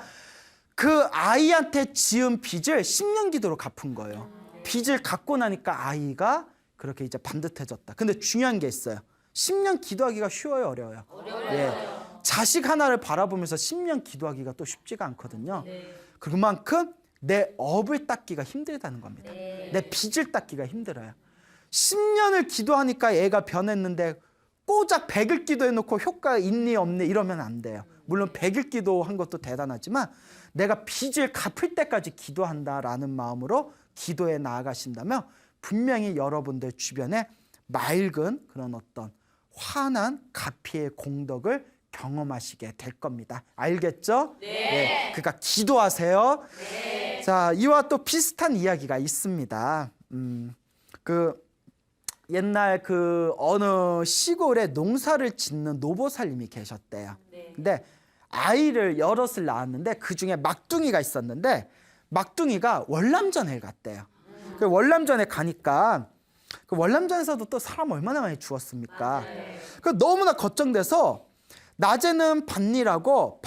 그 아이한테 지은 빚을 10년 기도로 갚은 거예요. 빚을 갚고 나니까 아이가 그렇게 이제 반듯해졌다. 근데 중요한 게 있어요. 10년 기도하기가 쉬워요, 어려워요? 예. 자식 하나를 바라보면서 10년 기도하기가 또 쉽지가 않거든요. 그만큼 내 업을 닦기가 힘들다는 겁니다. 내 빚을 닦기가 힘들어요. 10년을 기도하니까 애가 변했는데 꼬작 100일 기도해놓고 효과가 있니 없니 이러면 안 돼요. 물론 100일 기도한 것도 대단하지만 내가 빚을 갚을 때까지 기도한다라는 마음으로 기도에 나아가신다면 분명히 여러분들 주변에 맑은 그런 어떤 환한 가피의 공덕을 경험하시게 될 겁니다. 알겠죠? 네. 그러니까 기도하세요. 네. 자, 이와 또 비슷한 이야기가 있습니다. 옛날 어느 시골에 농사를 짓는 노보살님이 계셨대요. 근데 아이를 여럿을 낳았는데 그 중에 막둥이가 있었는데 막둥이가 월남전에 갔대요. 그 월남전에 가니까 그 월남전에서도 또 사람 얼마나 많이 죽었습니까? 그 너무나 걱정돼서 낮에는 밭일하고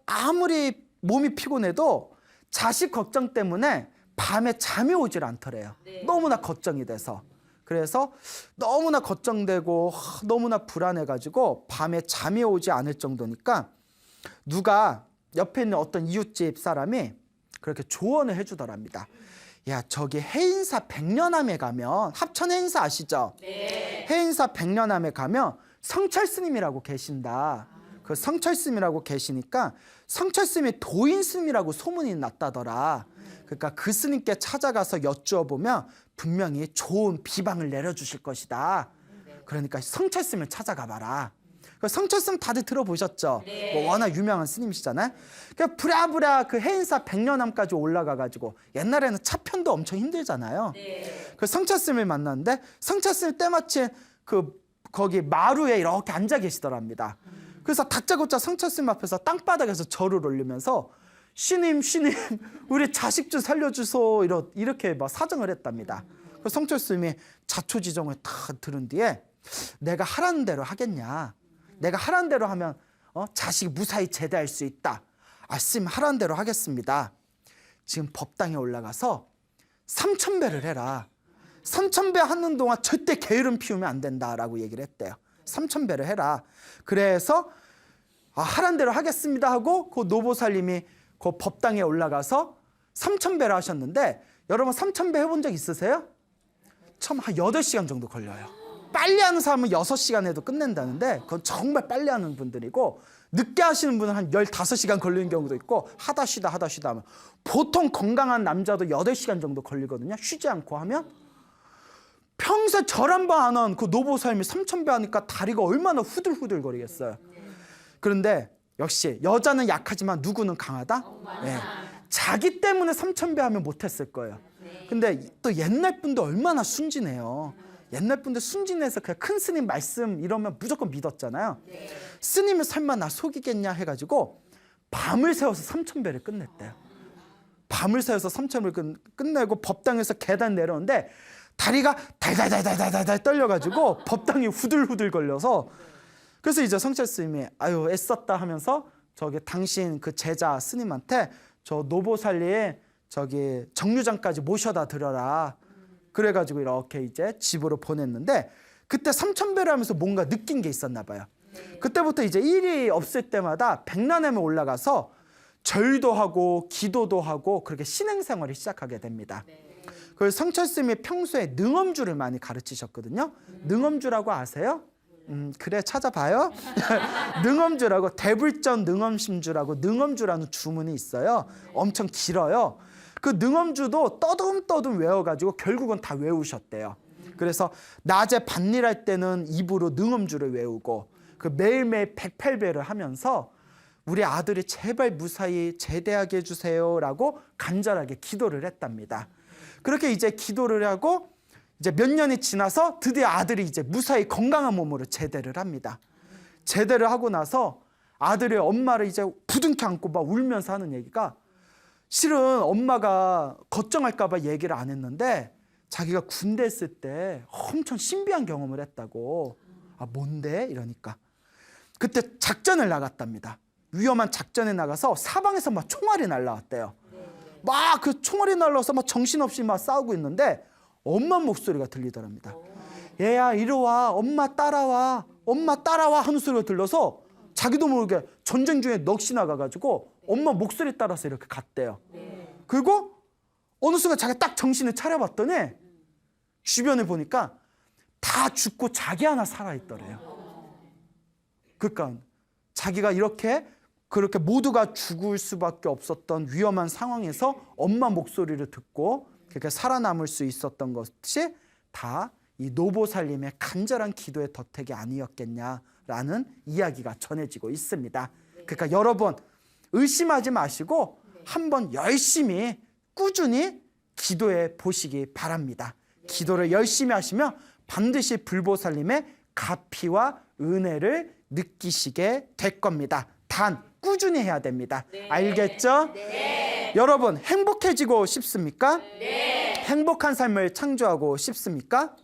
아무리 몸이 피곤해도 자식 걱정 때문에 밤에 잠이 오질 않더래요. 너무나 걱정이 돼서. 그래서 너무나 걱정되고 너무나 불안해가지고 밤에 잠이 오지 않을 정도니까 누가 옆에 있는 어떤 이웃집 사람이 그렇게 조언을 해주더랍니다. 야, 저기 해인사 백년암에 가면, 합천 해인사 아시죠? 네. 해인사 백년암에 가면 성철스님이라고 계신다. 그 성철스님이라고 계시니까 성철스님이 도인스님이라고 소문이 났다더라. 그러니까 그 스님께 찾아가서 여쭈어보면 분명히 좋은 비방을 내려주실 것이다. 그러니까 성철스님을 찾아가 봐라. 성철스님 다들 들어보셨죠? 네. 뭐 워낙 유명한 스님이시잖아요. 그러니까 부랴부랴 그 해인사 백년암까지 올라가가지고 옛날에는 차편도 엄청 힘들잖아요. 네. 그 성철스님을 만났는데 성철스님 때마침 거기 마루에 이렇게 앉아 계시더랍니다. 그래서 다짜고짜 성철스님 앞에서 땅바닥에서 절을 올리면서 신임 우리 자식 좀 살려주소 이렇게 막 사정을 했답니다. 그 성철스님이 자초지종을 다 들은 뒤에 내가 하라는 대로 하겠냐. 내가 하라는 대로 하면 자식이 무사히 제대할 수 있다. 스님 하라는 대로 하겠습니다. 지금 법당에 올라가서 3000배를 해라. 3000배 하는 동안 절대 게으름 피우면 안 된다라고 얘기를 했대요. 3000배를 해라. 그래서 하라는 대로 하겠습니다 하고 그 노보살님이 그 법당에 올라가서 3000배를 하셨는데 여러분 3000배 해본 적 있으세요? 처음 한 8시간 정도 걸려요. 빨리 하는 사람은 6시간 해도 끝낸다는데 그건 정말 빨리 하는 분들이고 늦게 하시는 분은 한 15시간 걸리는 경우도 있고 하다 쉬다 하면 보통 건강한 남자도 8시간 정도 걸리거든요. 쉬지 않고 하면 평소에 절 한 번 안 한 그 노보살님이 3000배 하니까 다리가 얼마나 후들후들 거리겠어요. 그런데 역시 여자는 약하지만 누구는 강하다? 네. 자기 때문에 3000배 하면 못했을 거예요. 근데 또 옛날 분들 얼마나 순진해요. 옛날 분들 순진해서 그냥 큰 스님 말씀 이러면 무조건 믿었잖아요. 스님은 설마 나 속이겠냐 해가지고 밤을 새워서 3000배를 끝냈대요. 밤을 새워서 3000배를 끝내고 법당에서 계단 내려오는데 다리가 달달달달달달 떨려가지고 법당이 후들후들 걸려서 그래서 이제 성철스님이 아유 애썼다 하면서 저기 당신 그 제자 스님한테 저 노보살님 저기 정류장까지 모셔다 드려라. 그래가지고 이렇게 이제 집으로 보냈는데 그때 3000배를 하면서 뭔가 느낀 게 있었나 봐요. 그때부터 이제 일이 없을 때마다 백란암에 올라가서 절도 하고 기도도 하고 그렇게 신행생활을 시작하게 됩니다. 그래서 성철스님이 평소에 능엄주를 많이 가르치셨거든요. 능엄주라고 아세요? 그래 찾아봐요. 능엄주라고 대불전 능엄심주라고 능엄주라는 주문이 있어요. 엄청 길어요. 그 능엄주도 떠듬떠듬 외워가지고 결국은 다 외우셨대요. 그래서 낮에 밭일할 때는 입으로 능엄주를 외우고 그 매일매일 108배를 하면서 우리 아들이 제발 무사히 제대하게 해주세요라고 간절하게 기도를 했답니다. 그렇게 이제 기도를 하고 이제 몇 년이 지나서 드디어 아들이 이제 무사히 건강한 몸으로 제대를 합니다. 제대를 하고 나서 아들이 엄마를 이제 부둥켜 안고 막 울면서 하는 얘기가, 실은 엄마가 걱정할까 봐 얘기를 안 했는데 자기가 군대 있을 때 엄청 신비한 경험을 했다고. 아, 뭔데? 이러니까 그때 작전을 나갔답니다. 위험한 작전에 나가서 사방에서 막 총알이 날라왔대요. 막 그 총알이 날라와서 막 정신없이 막 싸우고 있는데 엄마 목소리가 들리더랍니다. 얘야 이리 와, 엄마 따라와, 엄마 따라와 하는 소리가 들려서 자기도 모르게 전쟁 중에 넋이 나가가지고 엄마 목소리 따라서 이렇게 갔대요. 그리고 어느 순간 자기가 딱 정신을 차려봤더니 주변에 보니까 다 죽고 자기 하나 살아있더래요. 그러니까 자기가 그렇게 모두가 죽을 수밖에 없었던 위험한 상황에서 엄마 목소리를 듣고 그렇게 살아남을 수 있었던 것이 다 이 노보살님의 간절한 기도의 덕택이 아니었겠냐라는 이야기가 전해지고 있습니다. 그러니까 여러분 의심하지 마시고 한번 열심히 꾸준히 기도해 보시기 바랍니다. 기도를 열심히 하시면 반드시 불보살님의 가피와 은혜를 느끼시게 될 겁니다. 단 꾸준히 해야 됩니다. 알겠죠? 여러분 행복해지고 싶습니까? 행복한 삶을 창조하고 싶습니까?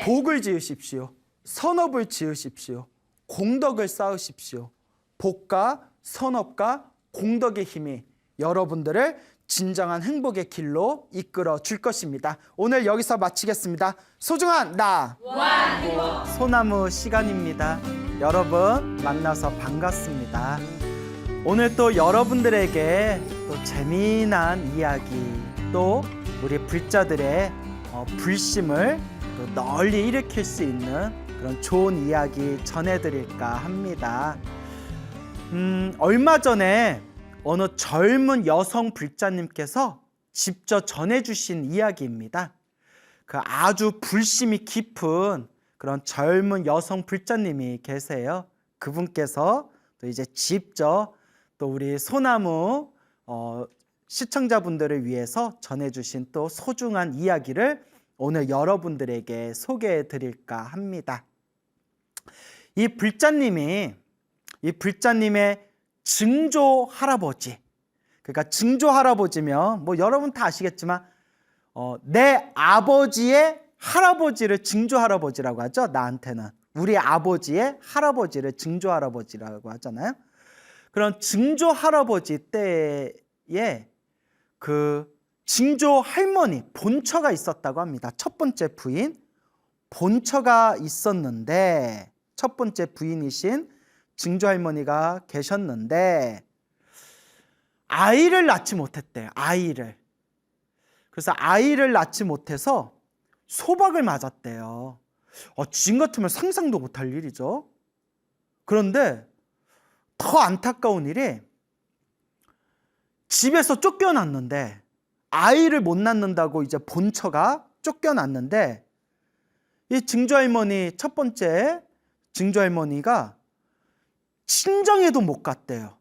복을 지으십시오. 선업을 지으십시오. 공덕을 쌓으십시오. 복과 선업과 공덕의 힘이 여러분들을 진정한 행복의 길로 이끌어 줄 것입니다. 오늘 여기서 마치겠습니다. 소중한 나 소나무 시간입니다. 여러분 만나서 반갑습니다. 오늘 또 여러분들에게 또 재미난 이야기, 또 우리 불자들의 불심을 또 널리 일으킬 수 있는 그런 좋은 이야기 전해드릴까 합니다. 얼마 전에 어느 젊은 여성 불자님께서 직접 전해주신 이야기입니다. 그 아주 불심이 깊은 그런 젊은 여성 불자님이 계세요. 그분께서 또 이제 직접 또 우리 소나무 시청자분들을 위해서 전해주신 또 소중한 이야기를 오늘 여러분들에게 소개해 드릴까 합니다. 이 불자님의 증조 할아버지, 그러니까 증조 할아버지면 뭐 여러분 다 아시겠지만 내 아버지의 할아버지를 증조 할아버지라고 하죠. 나한테는 우리 아버지의 할아버지를 증조 할아버지라고 하잖아요. 그런 증조 할아버지 때에 그 증조 할머니 본처가 있었다고 합니다. 첫 번째 부인 본처가 있었는데, 첫 번째 부인이신 증조 할머니가 계셨는데 아이를 낳지 못했대요. 그래서 아이를 낳지 못해서 소박을 맞았대요. 지금 같으면 상상도 못할 일이죠. 그런데 더 안타까운 일이, 집에서 쫓겨났는데 아이를 못 낳는다고 이제 본처가 쫓겨났는데 이 증조할머니, 첫 번째 증조할머니가 친정에도 못 갔대요.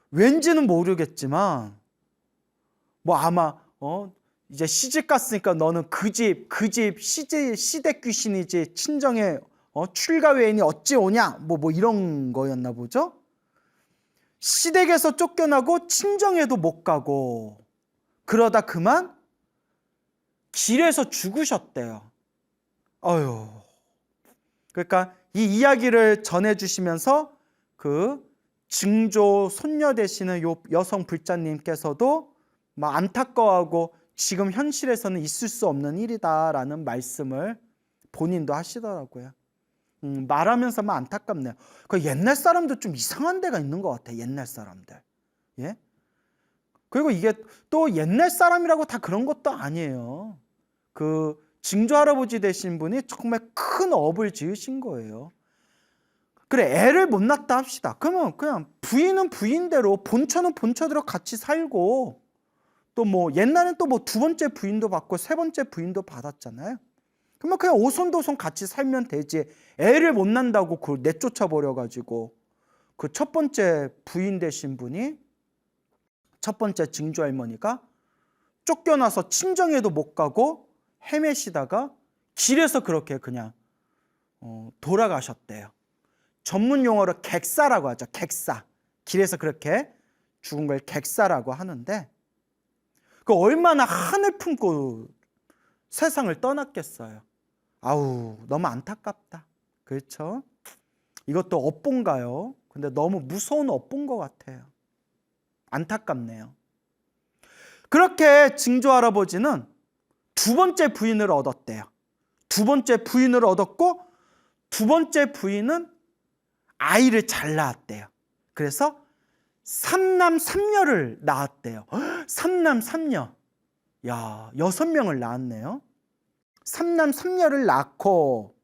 왠지는 모르겠지만 뭐 아마 이제 시집 갔으니까 너는 그 집 시댁 귀신이지 친정에 출가 외인이 어찌 오냐 뭐 이런 거였나 보죠. 시댁에서 쫓겨나고 친정에도 못 가고 그러다 그만 길에서 죽으셨대요. 그러니까 이 이야기를 전해주시면서 그 증조 손녀 되시는 요 여성 불자님께서도 막 안타까워하고 지금 현실에서는 있을 수 없는 일이다라는 말씀을 본인도 하시더라고요. 말하면서만 안타깝네요. 그 옛날 사람들 좀 이상한 데가 있는 것 같아요. 옛날 사람들. 예? 그리고 이게 또 옛날 사람이라고 다 그런 것도 아니에요. 그 증조 할아버지 되신 분이 정말 큰 업을 지으신 거예요. 그래, 애를 못 낳았다 합시다. 그러면 그냥 부인은 부인대로, 본처는 본처대로 같이 살고, 또 뭐 옛날엔 또 뭐 두 번째 부인도 받고 세 번째 부인도 받았잖아요. 그러면 그냥 오손도손 같이 살면 되지. 애를 못 낳는다고 그걸 내쫓아 버려가지고 그 첫 번째 부인 되신 분이, 첫 번째 증조 할머니가 쫓겨나서 친정에도 못 가고 헤매시다가 길에서 그렇게 그냥 돌아가셨대요. 전문 용어로 객사라고 하죠. 객사. 길에서 그렇게 죽은 걸 객사라고 하는데, 그 얼마나 한을 품고 세상을 떠났겠어요. 아우, 너무 안타깝다. 그렇죠? 이것도 업본가요? 근데 너무 무서운 업본 것 같아요. 안타깝네요. 그렇게 증조 할아버지는 두 번째 부인을 얻었대요. 두 번째 부인을 얻었고, 두 번째 부인은 아이를 잘 낳았대요. 그래서 삼남 삼녀를 낳았대요. 삼남 삼녀. 야, 6명을 낳았네요. 삼남 삼녀를 낳고,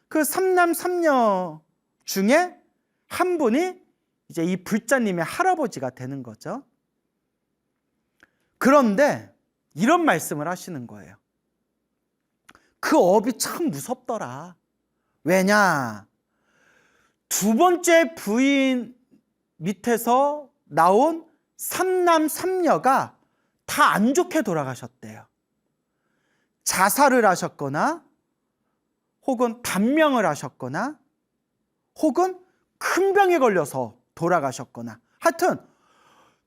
그 삼남 삼녀 중에 한 분이 이제 이 불자님의 할아버지가 되는 거죠. 그런데 이런 말씀을 하시는 거예요. 그 업이 참 무섭더라. 왜냐? 두 번째 부인 밑에서 나온 삼남 삼녀가 다 안 좋게 돌아가셨대요. 자살을 하셨거나, 혹은 단명을 하셨거나, 혹은 큰 병에 걸려서 돌아가셨거나, 하여튼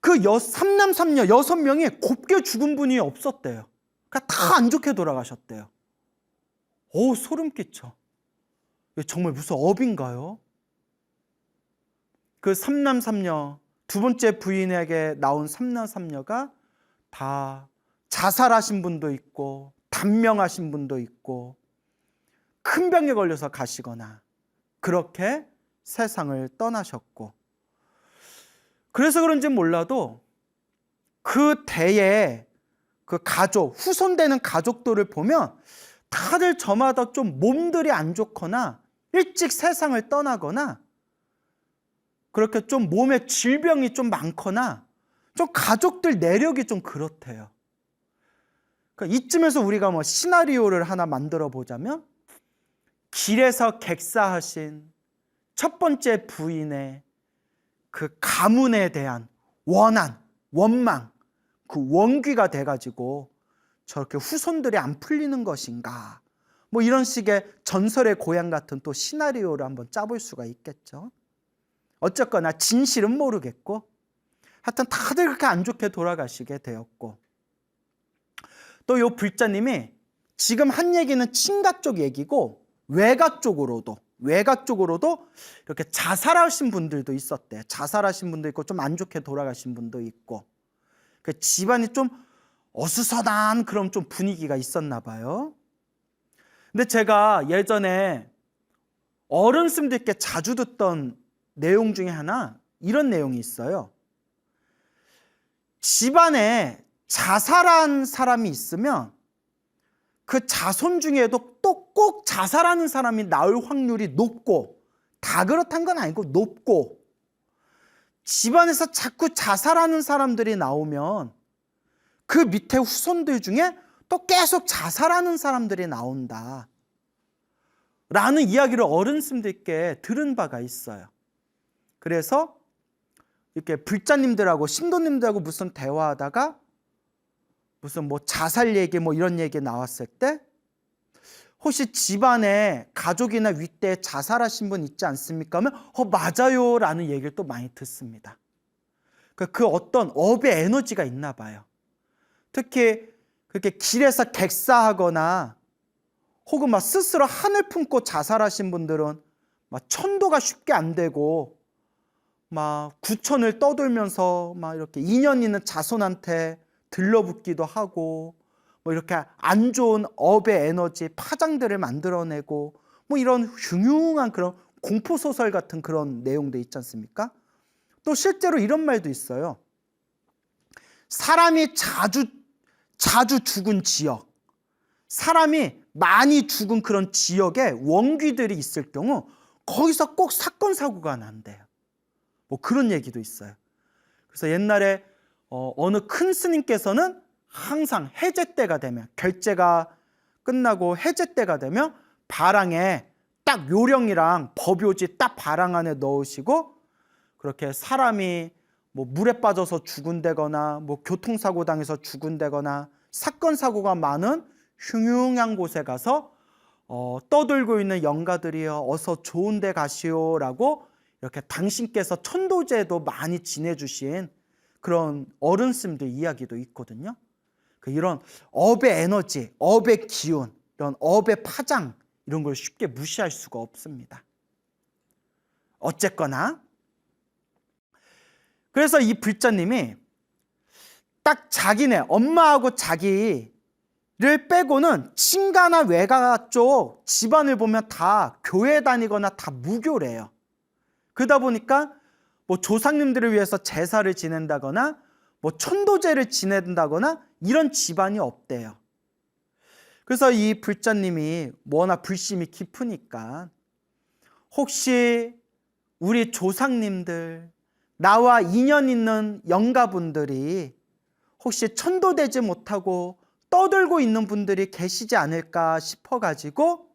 그 삼남 삼녀 6명이 곱게 죽은 분이 없었대요. 그러니까 다 안 좋게 돌아가셨대요. 오, 소름 끼쳐. 정말 무슨 업인가요? 그 삼남 삼녀, 두 번째 부인에게 나온 삼남 삼녀가 다 자살하신 분도 있고, 단명하신 분도 있고, 큰 병에 걸려서 가시거나, 그렇게 세상을 떠나셨고, 그래서 그런지 몰라도 그 대에 그 가족, 후손되는 가족들을 보면 다들 저마다 좀 몸들이 안 좋거나 일찍 세상을 떠나거나, 그렇게 좀 몸에 질병이 좀 많거나, 좀 가족들 내력이 좀 그렇대요. 그러니까 이쯤에서 우리가 뭐 시나리오를 하나 만들어 보자면, 길에서 객사하신 첫 번째 부인의 그 가문에 대한 원한, 원망, 그 원귀가 돼가지고 저렇게 후손들이 안 풀리는 것인가, 뭐 이런 식의 전설의 고향 같은 또 시나리오를 한번 짜볼 수가 있겠죠. 어쨌거나 진실은 모르겠고, 하여튼 다들 그렇게 안 좋게 돌아가시게 되었고, 또 요 불자님이 지금 한 얘기는 친가 쪽 얘기고, 외가 쪽으로도 이렇게 자살하신 분들도 있었대. 자살하신 분도 있고, 좀 안 좋게 돌아가신 분도 있고, 그 집안이 좀 어수선한 그런 좀 분위기가 있었나 봐요. 근데 제가 예전에 어른스님들께 자주 듣던 내용 중에 하나, 이런 내용이 있어요. 집안에 자살한 사람이 있으면 그 자손 중에도 또 꼭 자살하는 사람이 나올 확률이 높고, 다 그렇다는 건 아니고 높고, 집안에서 자꾸 자살하는 사람들이 나오면 그 밑에 후손들 중에 또 계속 자살하는 사람들이 나온다 라는 이야기를 어른스님들께 들은 바가 있어요. 그래서 이렇게 불자님들하고 신도님들하고 무슨 대화하다가 무슨 뭐 자살 얘기 뭐 이런 얘기 나왔을 때, 혹시 집안에 가족이나 윗대에 자살하신 분 있지 않습니까? 하면 맞아요 라는 얘기를 또 많이 듣습니다. 그 어떤 업의 에너지가 있나 봐요. 특히 그렇게 길에서 객사하거나 혹은 막 스스로 한을 품고 자살하신 분들은 막 천도가 쉽게 안 되고, 막 구천을 떠돌면서 막 이렇게 인연 있는 자손한테 들러붙기도 하고, 뭐 이렇게 안 좋은 업의 에너지, 파장들을 만들어내고, 뭐 이런 흉흉한 그런 공포소설 같은 그런 내용도 있지 않습니까? 또 실제로 이런 말도 있어요. 사람이 자주 죽은 지역, 사람이 많이 죽은 그런 지역에 원귀들이 있을 경우 거기서 꼭 사건 사고가 난대요. 뭐 그런 얘기도 있어요. 그래서 옛날에 어느 큰 스님께서는 항상 해제 때가 되면, 결제가 끝나고 해제 때가 되면 바랑에 딱 요령이랑 법요지 딱 바랑 안에 넣으시고 그렇게 사람이 뭐 물에 빠져서 죽은다거나 뭐 교통사고 당해서 죽은다거나 사건 사고가 많은 흉흉한 곳에 가서 떠들고 있는 영가들이여 어서 좋은 데 가시오라고 이렇게 당신께서 천도제도 많이 지내주신 그런 어른스님들 이야기도 있거든요. 이런 업의 에너지, 업의 기운, 이런 업의 파장 이런 걸 쉽게 무시할 수가 없습니다. 어쨌거나 그래서 이 불자님이 딱 자기네 엄마하고 자기를 빼고는 친가나 외가 쪽 집안을 보면 다 교회 다니거나 다 무교래요. 그러다 보니까 뭐 조상님들을 위해서 제사를 지낸다거나 뭐 천도제를 지낸다거나 이런 집안이 없대요. 그래서 이 불자님이 워낙 불심이 깊으니까 혹시 우리 조상님들 나와 인연 있는 영가분들이 혹시 천도되지 못하고 떠들고 있는 분들이 계시지 않을까 싶어가지고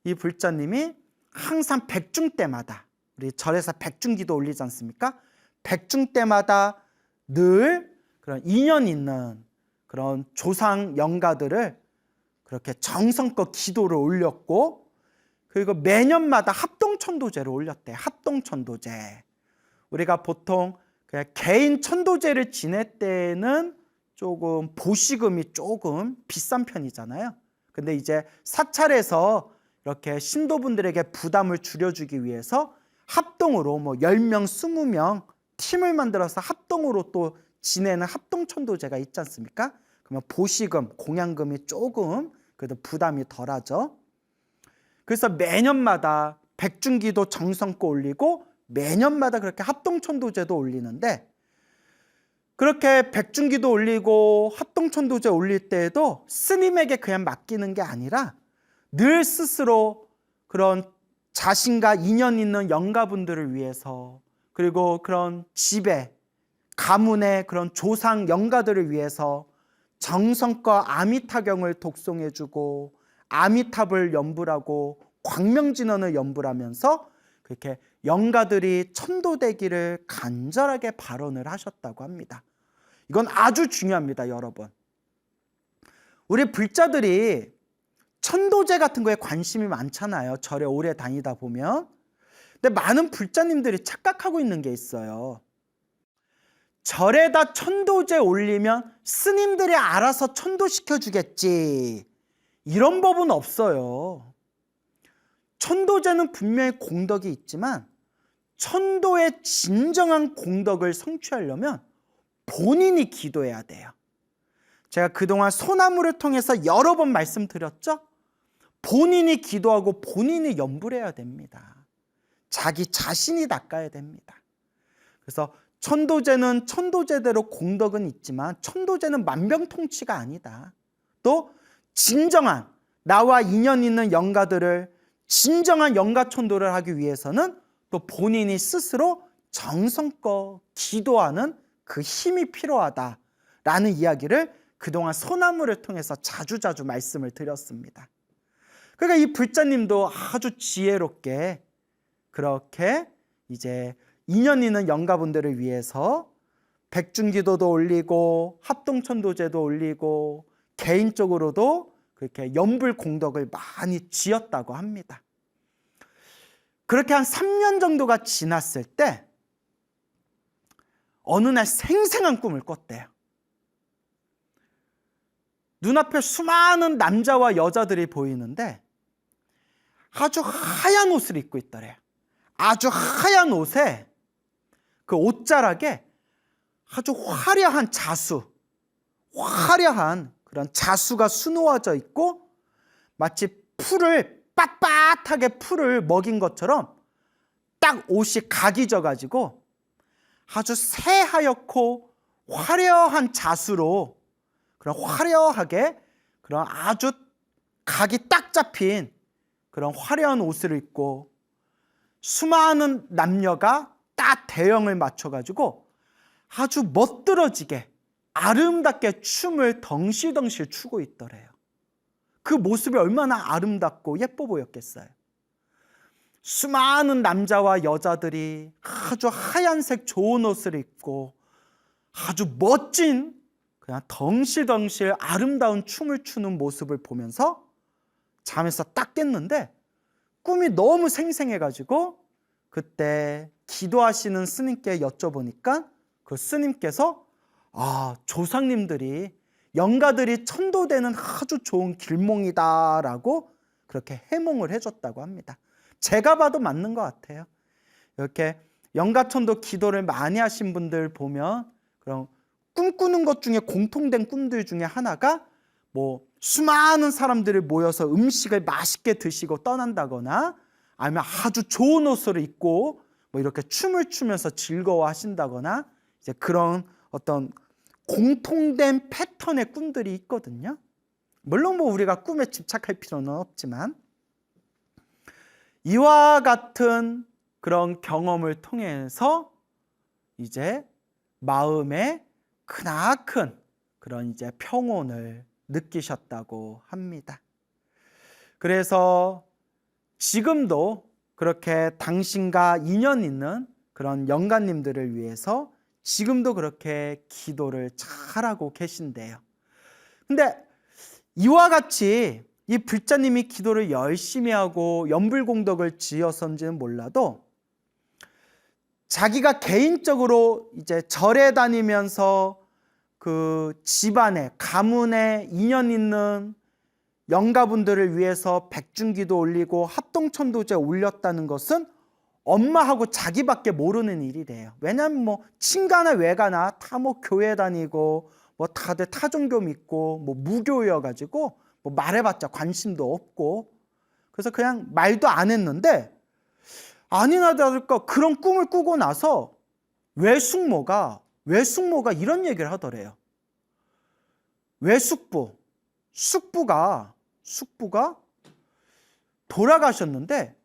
이 불자님이 항상 백중 때마다 우리 절에서 백중기도 올리지 않습니까? 백중 때마다 늘 그런 인연 있는 그런 조상 영가들을 그렇게 정성껏 기도를 올렸고 그리고 매년마다 합동천도제를 올렸대. 합동천도제. 우리가 보통 그냥 개인 천도제를 지낼 때는 조금 보시금이 조금 비싼 편이잖아요. 근데 이제 사찰에서 이렇게 신도분들에게 부담을 줄여주기 위해서 합동으로 뭐 10명, 20명 팀을 만들어서 합동으로 또 지내는 합동천도제가 있지 않습니까? 그러면 보시금, 공양금이 조금 그래도 부담이 덜하죠. 그래서 매년마다 백중기도 정성껏 올리고 매년마다 그렇게 합동천도제도 올리는데 그렇게 백중기도 올리고 합동천도제 올릴 때에도 스님에게 그냥 맡기는 게 아니라 늘 스스로 그런 자신과 인연 있는 영가분들을 위해서 그리고 그런 집에 가문의 그런 조상 영가들을 위해서 정성껏 아미타경을 독송해주고 아미탑을 연불하고 광명진언을 연불하면서 그렇게 영가들이 천도되기를 간절하게 발언을 하셨다고 합니다. 이건 아주 중요합니다, 여러분. 우리 불자들이 천도제 같은 거에 관심이 많잖아요. 절에 오래 다니다 보면. 근데 많은 불자님들이 착각하고 있는 게 있어요. 절에다 천도제 올리면 스님들이 알아서 천도시켜 주겠지. 이런 법은 없어요. 천도제는 분명히 공덕이 있지만 천도의 진정한 공덕을 성취하려면 본인이 기도해야 돼요. 제가 그동안 소나무를 통해서 여러 번 말씀드렸죠? 본인이 기도하고 본인이 염불해야 됩니다. 자기 자신이 닦아야 됩니다. 그래서 천도제는 천도제대로 공덕은 있지만 천도제는 만병통치가 아니다. 또 진정한 나와 인연 있는 영가들을 진정한 영가천도를 하기 위해서는 또 본인이 스스로 정성껏 기도하는 그 힘이 필요하다라는 이야기를 그동안 소나무를 통해서 자주자주 말씀을 드렸습니다. 그러니까 이 불자님도 아주 지혜롭게 그렇게 이제 인연 있는 영가분들을 위해서 백중기도도 올리고 합동천도제도 올리고 개인적으로도 그렇게 연불 공덕을 많이 지었다고 합니다. 그렇게 한 3년 정도가 지났을 때 어느 날 생생한 꿈을 꿨대요. 눈앞에 수많은 남자와 여자들이 보이는데 아주 하얀 옷을 입고 있더래요. 아주 하얀 옷에 그 옷자락에 아주 화려한 자수, 화려한 그런 자수가 수놓아져 있고 마치 풀을 빳빳하게 풀을 먹인 것처럼 딱 옷이 각이 져가지고 아주 새하얗고 화려한 자수로 그런 화려하게 그런 아주 각이 딱 잡힌 그런 화려한 옷을 입고 수많은 남녀가 딱 대형을 맞춰가지고 아주 멋들어지게 아름답게 춤을 덩실덩실 추고 있더래요. 그 모습이 얼마나 아름답고 예뻐 보였겠어요. 수많은 남자와 여자들이 아주 하얀색 좋은 옷을 입고 아주 멋진 그냥 덩실덩실 아름다운 춤을 추는 모습을 보면서 잠에서 딱 깼는데 꿈이 너무 생생해가지고 그때 기도하시는 스님께 여쭤보니까 그 스님께서 조상님들이 영가들이 천도되는 아주 좋은 길몽이다라고 그렇게 해몽을 해줬다고 합니다. 제가 봐도 맞는 것 같아요. 이렇게 영가천도 기도를 많이 하신 분들 보면 그런 꿈꾸는 것 중에 공통된 꿈들 중에 하나가 뭐 수많은 사람들이 모여서 음식을 맛있게 드시고 떠난다거나 아니면 아주 좋은 옷을 입고 뭐 이렇게 춤을 추면서 즐거워하신다거나 이제 그런 어떤 공통된 패턴의 꿈들이 있거든요. 물론 뭐 우리가 꿈에 집착할 필요는 없지만 이와 같은 그런 경험을 통해서 이제 마음에 크나큰 그런 이제 평온을 느끼셨다고 합니다. 그래서 지금도 그렇게 당신과 인연 있는 그런 영가님들을 위해서 지금도 그렇게 기도를 잘하고 계신데요. 근데 이와 같이 이 불자님이 기도를 열심히 하고 연불공덕을 지었는지는 몰라도 자기가 개인적으로 이제 절에 다니면서 그 집안에 가문에 인연 있는 영가분들을 위해서 백중기도 올리고 합동천도제 올렸다는 것은 엄마하고 자기밖에 모르는 일이래요. 왜냐하면 뭐 친가나 외가나 다 뭐 교회 다니고 뭐 다들 타종교 믿고 뭐 무교여가지고 뭐 말해봤자 관심도 없고 그래서 그냥 말도 안 했는데 아니나 다를까 그런 꿈을 꾸고 나서 외숙모가 이런 얘기를 하더래요. 숙부가 돌아가셨는데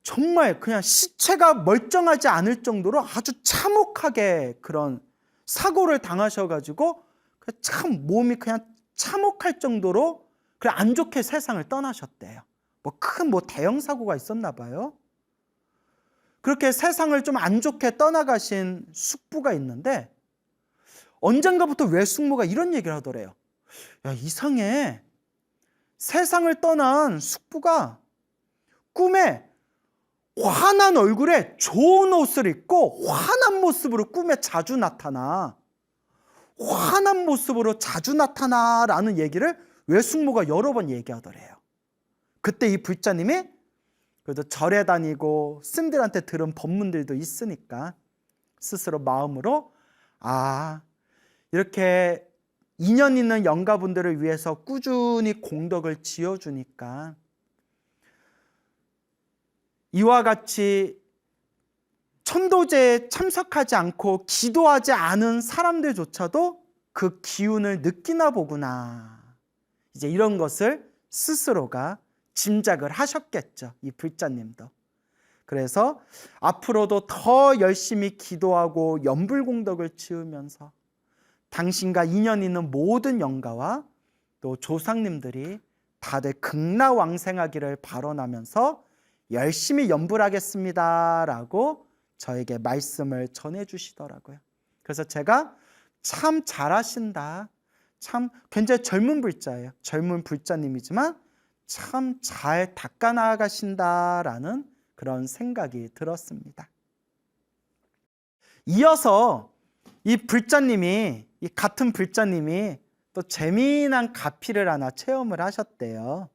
정말 그냥 시체가 멀쩡하지 않을 정도로 아주 참혹하게 그런 사고를 당하셔가지고 참 몸이 그냥 참혹할 정도로 그래 안 좋게 세상을 떠나셨대요. 뭐 큰 대형 사고가 있었나 봐요. 그렇게 세상을 좀 안 좋게 떠나가신 숙부가 있는데 언젠가부터 외숙모가 이런 얘기를 하더래요. 야, 이상해. 세상을 떠난 숙부가 꿈에 환한 얼굴에 좋은 옷을 입고 환한 모습으로 꿈에 자주 나타나. 환한 모습으로 자주 나타나라는 얘기를 외숙모가 여러 번 얘기하더래요. 그때 이 불자님이 그래도 절에 다니고 스님들한테 들은 법문들도 있으니까 스스로 마음으로 이렇게 인연 있는 영가분들을 위해서 꾸준히 공덕을 지어주니까 이와 같이 천도제에 참석하지 않고 기도하지 않은 사람들조차도 그 기운을 느끼나 보구나. 이제 이런 것을 스스로가 짐작을 하셨겠죠. 이 불자님도. 그래서 앞으로도 더 열심히 기도하고 연불공덕을 지으면서 당신과 인연 있는 모든 영가와 또 조상님들이 다들 극락왕생하기를 발언하면서 열심히 연불하겠습니다 라고 저에게 말씀을 전해주시더라고요. 그래서 제가 참 잘하신다. 참 굉장히 젊은 불자예요. 젊은 불자님이지만 참 잘 닦아나가신다라는 그런 생각이 들었습니다. 이어서 이 같은 불자님이 또 재미난 가피를 하나 체험을 하셨대요.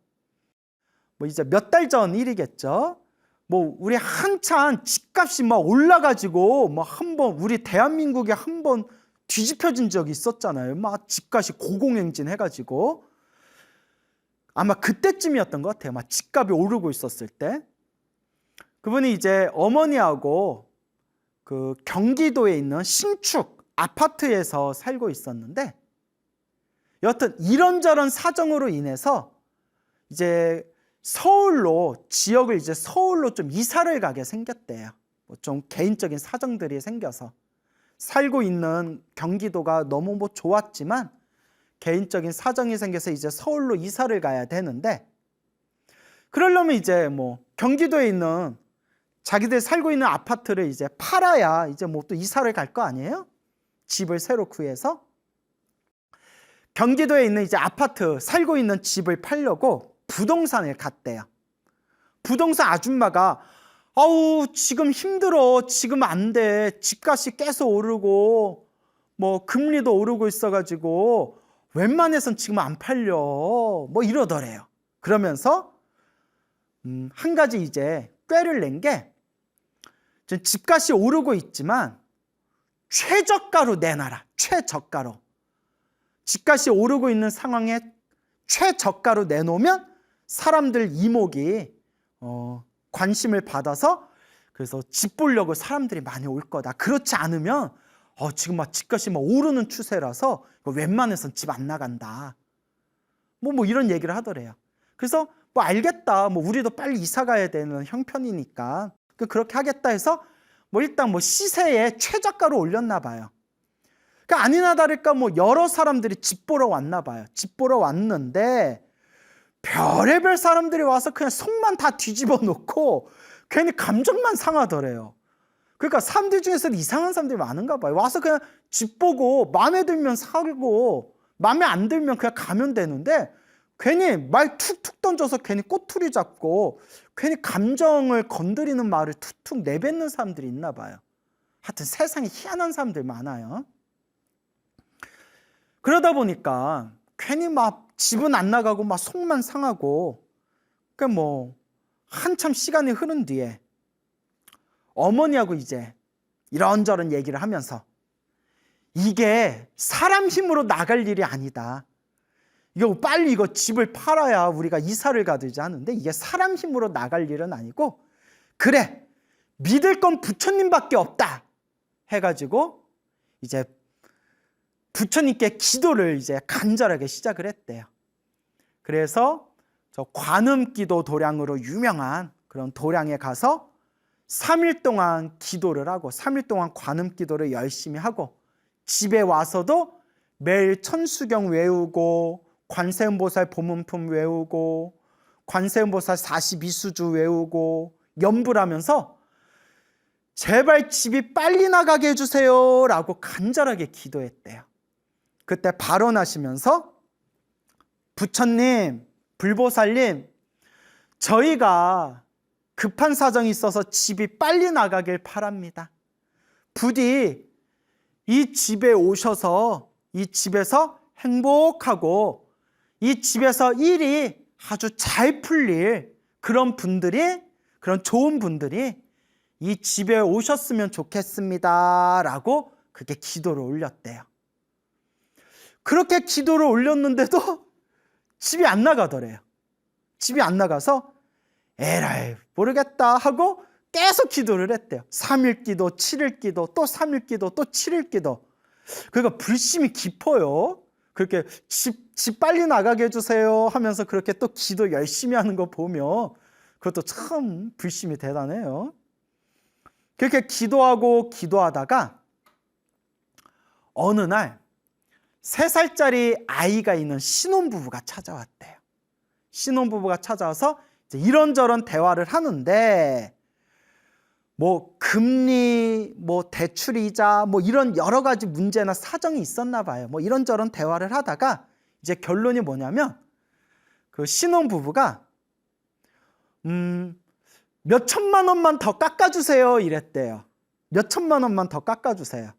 뭐 이제 몇 달 전 일이겠죠. 뭐 우리 한참 집값이 막 올라가지고 뭐 한번 우리 대한민국에 한번 뒤집혀진 적이 있었잖아요. 막 집값이 고공행진 해가지고 아마 그때쯤이었던 것 같아요. 막 집값이 오르고 있었을 때 그분이 이제 어머니하고 그 경기도에 있는 신축 아파트에서 살고 있었는데 여하튼 이런저런 사정으로 인해서 이제 지역을 이제 서울로 좀 이사를 가게 생겼대요. 뭐 좀 개인적인 사정들이 생겨서 살고 있는 경기도가 너무 좋았지만 개인적인 사정이 생겨서 이제 서울로 이사를 가야 되는데, 그러려면 이제 뭐 경기도에 있는 자기들 살고 있는 아파트를 이제 팔아야 이제 뭐 또 이사를 갈 거 아니에요? 집을 새로 구해서. 경기도에 있는 이제 아파트, 살고 있는 집을 팔려고 부동산을 갔대요. 부동산 아줌마가 아우 지금 힘들어, 지금 안 돼, 집값이 계속 오르고 뭐 금리도 오르고 있어가지고 웬만해선 지금 안 팔려, 뭐 이러더래요. 그러면서 한 가지 이제 꾀를 낸 게, 집값이 오르고 있지만 최저가로 내놔라. 최저가로. 집값이 오르고 있는 상황에 최저가로 내놓으면 사람들 이목이 관심을 받아서, 그래서 집 보려고 사람들이 많이 올 거다. 그렇지 않으면 지금 막 집값이 막 오르는 추세라서 웬만해선 집 안 나간다. 뭐 이런 얘기를 하더래요. 그래서 뭐 알겠다. 뭐 우리도 빨리 이사 가야 되는 형편이니까 그렇게 하겠다 해서 뭐 일단 뭐 시세에 최저가로 올렸나 봐요. 그러니까 아니나 다를까 뭐 여러 사람들이 집 보러 왔나 봐요. 집 보러 왔는데 별의별 사람들이 와서 그냥 속만 다 뒤집어 놓고 괜히 감정만 상하더래요. 그러니까 사람들 중에서도 이상한 사람들이 많은가 봐요. 와서 그냥 집 보고 마음에 들면 사고 마음에 안 들면 그냥 가면 되는데, 괜히 말 툭툭 던져서 괜히 꼬투리 잡고 괜히 감정을 건드리는 말을 툭툭 내뱉는 사람들이 있나 봐요. 하여튼 세상에 희한한 사람들 많아요. 그러다 보니까 괜히 막 집은 안 나가고 막 속만 상하고, 그러니까 뭐 한참 시간이 흐른 뒤에 어머니하고 이제 이런저런 얘기를 하면서, 이게 사람 힘으로 나갈 일이 아니다. 이거 빨리 이거 집을 팔아야 우리가 이사를 가든지 하는데, 이게 사람 힘으로 나갈 일은 아니고, 그래 믿을 건 부처님밖에 없다 해가지고 이제 부처님께 기도를 이제 간절하게 시작을 했대요. 그래서 저 관음기도 도량으로 유명한 그런 도량에 가서 3일 동안 기도를 하고, 3일 동안 관음기도를 열심히 하고, 집에 와서도 매일 천수경 외우고, 관세음보살 보문품 외우고, 관세음보살 42수주 외우고 염불 하면서 제발 집이 빨리 나가게 해주세요 라고 간절하게 기도했대요. 그때 발언하시면서, 부처님, 불보살님, 저희가 급한 사정이 있어서 집이 빨리 나가길 바랍니다. 부디 이 집에 오셔서 이 집에서 행복하고 이 집에서 일이 아주 잘 풀릴 그런 분들이, 그런 좋은 분들이 이 집에 오셨으면 좋겠습니다 라고 그렇게 기도를 올렸대요. 그렇게 기도를 올렸는데도 집이 안 나가더래요. 집이 안 나가서 에라이 모르겠다 하고 계속 기도를 했대요. 3일 기도, 7일 기도, 또 3일 기도, 또 7일 기도. 그러니까 불심이 깊어요. 그렇게 집 빨리 나가게 해주세요 하면서 그렇게 또 기도 열심히 하는 거 보면 그것도 참 불심이 대단해요. 그렇게 기도하다가 어느 날 3살짜리 아이가 있는 신혼부부가 찾아왔대요. 신혼부부가 찾아와서 이제 이런저런 대화를 하는데, 뭐 금리, 뭐 대출이자, 뭐 이런 여러 가지 문제나 사정이 있었나 봐요. 뭐 이런저런 대화를 하다가 이제 결론이 뭐냐면, 그 신혼부부가 몇 천만 원만 더 깎아주세요 이랬대요. 몇 천만 원만 더 깎아주세요.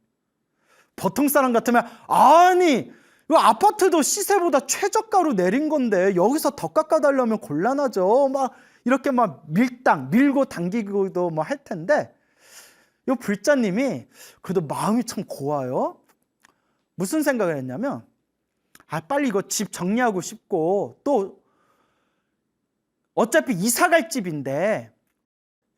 보통 사람 같으면 아니 이 아파트도 시세보다 최저가로 내린 건데 여기서 더 깎아달라면 곤란하죠. 막 이렇게 막 밀고 당기고도 뭐 할 텐데, 이 불자님이 그래도 마음이 참 고와요. 무슨 생각을 했냐면, 빨리 이거 집 정리하고 싶고, 또 어차피 이사 갈 집인데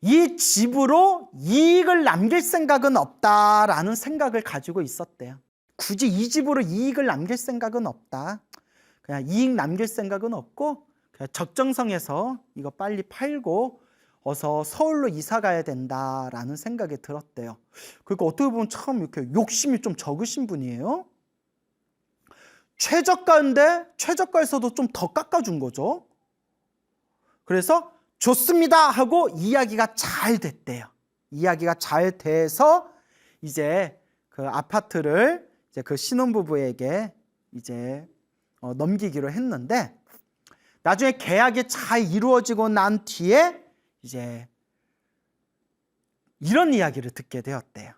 이 집으로 이익을 남길 생각은 없다라는 생각을 가지고 있었대요. 굳이 이 집으로 이익을 남길 생각은 없다. 그냥 이익 남길 생각은 없고 그냥 적정성에서 이거 빨리 팔고 어서 서울로 이사 가야 된다라는 생각이 들었대요. 그러니까 어떻게 보면 참 이렇게 욕심이 좀 적으신 분이에요. 최저가인데 최저가에서도 좀 더 깎아준 거죠. 그래서 좋습니다 하고 이야기가 잘 됐대요. 이야기가 잘 돼서 이제 그 아파트를 이제 그 신혼부부에게 이제 넘기기로 했는데, 나중에 계약이 잘 이루어지고 난 뒤에 이제 이런 이야기를 듣게 되었대요.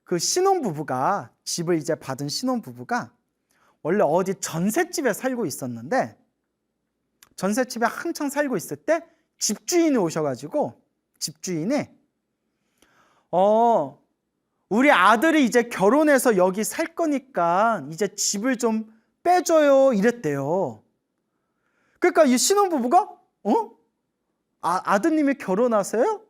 그 신혼부부가, 집을 이제 받은 신혼부부가 원래 어디 전셋집에 살고 있었는데, 전셋집에 한창 살고 있을 때 집주인이 오셔가지고, 집주인이 우리 아들이 이제 결혼해서 여기 살 거니까 이제 집을 좀 빼줘요 이랬대요. 그러니까 이 신혼부부가 아드님이 결혼하세요?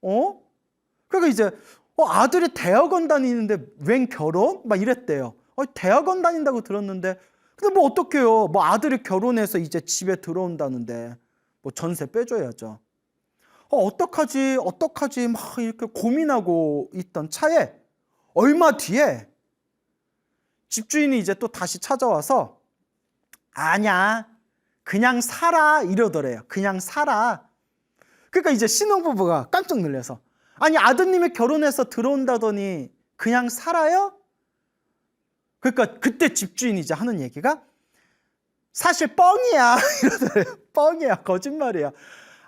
그러니까 이제 아들이 대학원 다니는데 웬 결혼? 막 이랬대요. 대학원 다닌다고 들었는데, 근데 뭐 어떡해요? 뭐 아들이 결혼해서 이제 집에 들어온다는데 뭐 전세 빼줘야죠. 어떡하지 막 이렇게 고민하고 있던 차에 얼마 뒤에 집주인이 이제 또 다시 찾아와서 아니야, 그냥 살아 이러더래요. 그냥 살아. 그러니까 이제 신혼부부가 깜짝 놀라서, 아니 아드님이 결혼해서 들어온다더니 그냥 살아요? 그러니까 그때 집주인이 이제 하는 얘기가 사실 뻥이야 이러더래요. 뻥이야, 거짓말이야.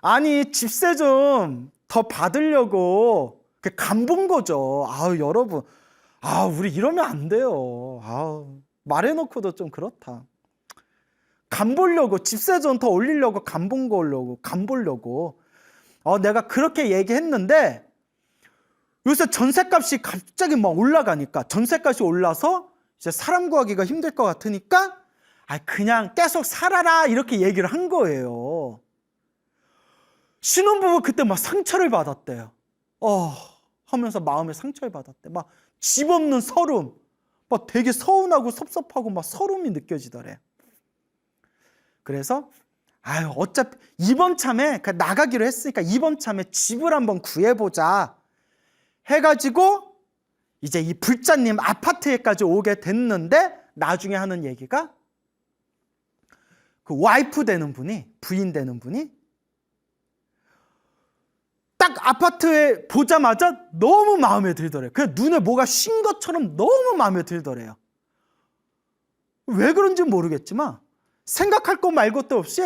아니 집세 좀 더 받으려고 간 본 거죠. 여러분, 우리 이러면 안 돼요. 말해놓고도 좀 그렇다. 간 보려고, 집세 좀 더 올리려고 간 보려고 내가 그렇게 얘기했는데, 요새 전셋값이 갑자기 막 올라가니까, 전셋값이 올라서 이제 사람 구하기가 힘들 것 같으니까 그냥 계속 살아라 이렇게 얘기를 한 거예요. 신혼부부 그때 막 상처를 받았대요. 하면서 마음에 상처를 받았대. 막 집 없는 서름, 막 되게 서운하고 섭섭하고 막 서름이 느껴지더래. 그래서 어차피 이번 참에 나가기로 했으니까 이번 참에 집을 한번 구해보자 해가지고 이제 이 불자님 아파트에까지 오게 됐는데, 나중에 하는 얘기가 그 와이프 되는 분이, 부인 되는 분이 딱 아파트에 보자마자 너무 마음에 들더래요. 그냥 눈에 뭐가 쉰 것처럼 너무 마음에 들더래요. 왜 그런지 모르겠지만 생각할 것 말고 것도 없이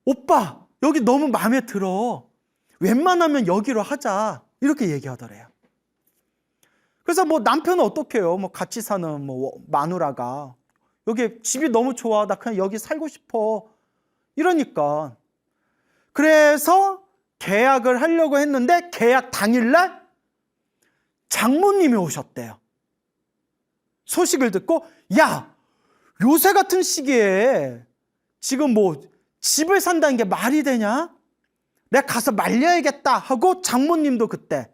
오빠 여기 너무 마음에 들어, 웬만하면 여기로 하자 이렇게 얘기하더래요. 그래서 뭐 남편은 어떡해요? 뭐 같이 사는 뭐 마누라가 여기 집이 너무 좋아, 나 그냥 여기 살고 싶어 이러니까, 그래서 계약을 하려고 했는데 계약 당일날 장모님이 오셨대요. 소식을 듣고, 야, 요새 같은 시기에 지금 뭐 집을 산다는 게 말이 되냐? 내가 가서 말려야겠다 하고 장모님도 그때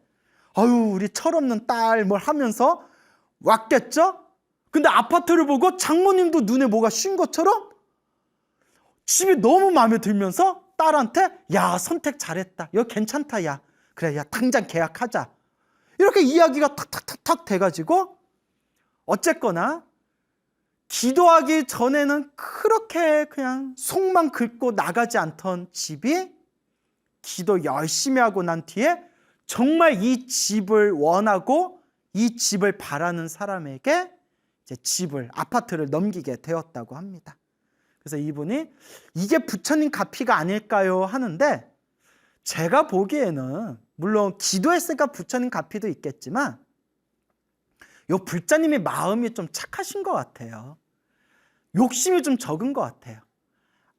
우리 철없는 딸 뭘 하면서 왔겠죠? 근데 아파트를 보고 장모님도 눈에 뭐가 쉰 것처럼 집이 너무 마음에 들면서 딸한테 야, 선택 잘했다, 여기 괜찮다, 야 그래, 야 당장 계약하자 이렇게 이야기가 탁탁탁탁 돼가지고, 어쨌거나 기도하기 전에는 그렇게 그냥 속만 긁고 나가지 않던 집이 기도 열심히 하고 난 뒤에 정말 이 집을 원하고 이 집을 바라는 사람에게 이제 집을, 아파트를 넘기게 되었다고 합니다. 그래서 이분이 이게 부처님 가피가 아닐까요 하는데, 제가 보기에는 물론 기도했으니까 부처님 가피도 있겠지만 요 불자님의 마음이 좀 착하신 것 같아요. 욕심이 좀 적은 것 같아요.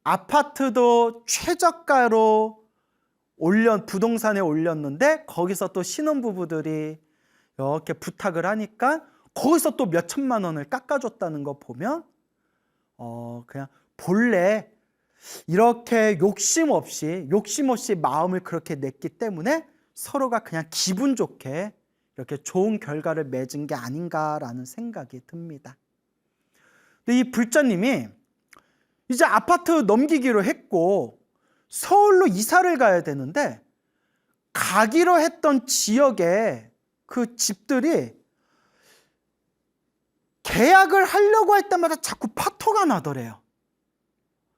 아파트도 최저가로 부동산에 올렸는데 거기서 또 신혼부부들이 이렇게 부탁을 하니까 거기서 또 몇 천만 원을 깎아줬다는 거 보면 그냥 본래 이렇게 욕심 없이 마음을 그렇게 냈기 때문에 서로가 그냥 기분 좋게 이렇게 좋은 결과를 맺은 게 아닌가라는 생각이 듭니다. 근데 이 불자님이 이제 아파트 넘기기로 했고 서울로 이사를 가야 되는데, 가기로 했던 지역에 그 집들이 계약을 하려고 할 때마다 자꾸 파토가 나더래요.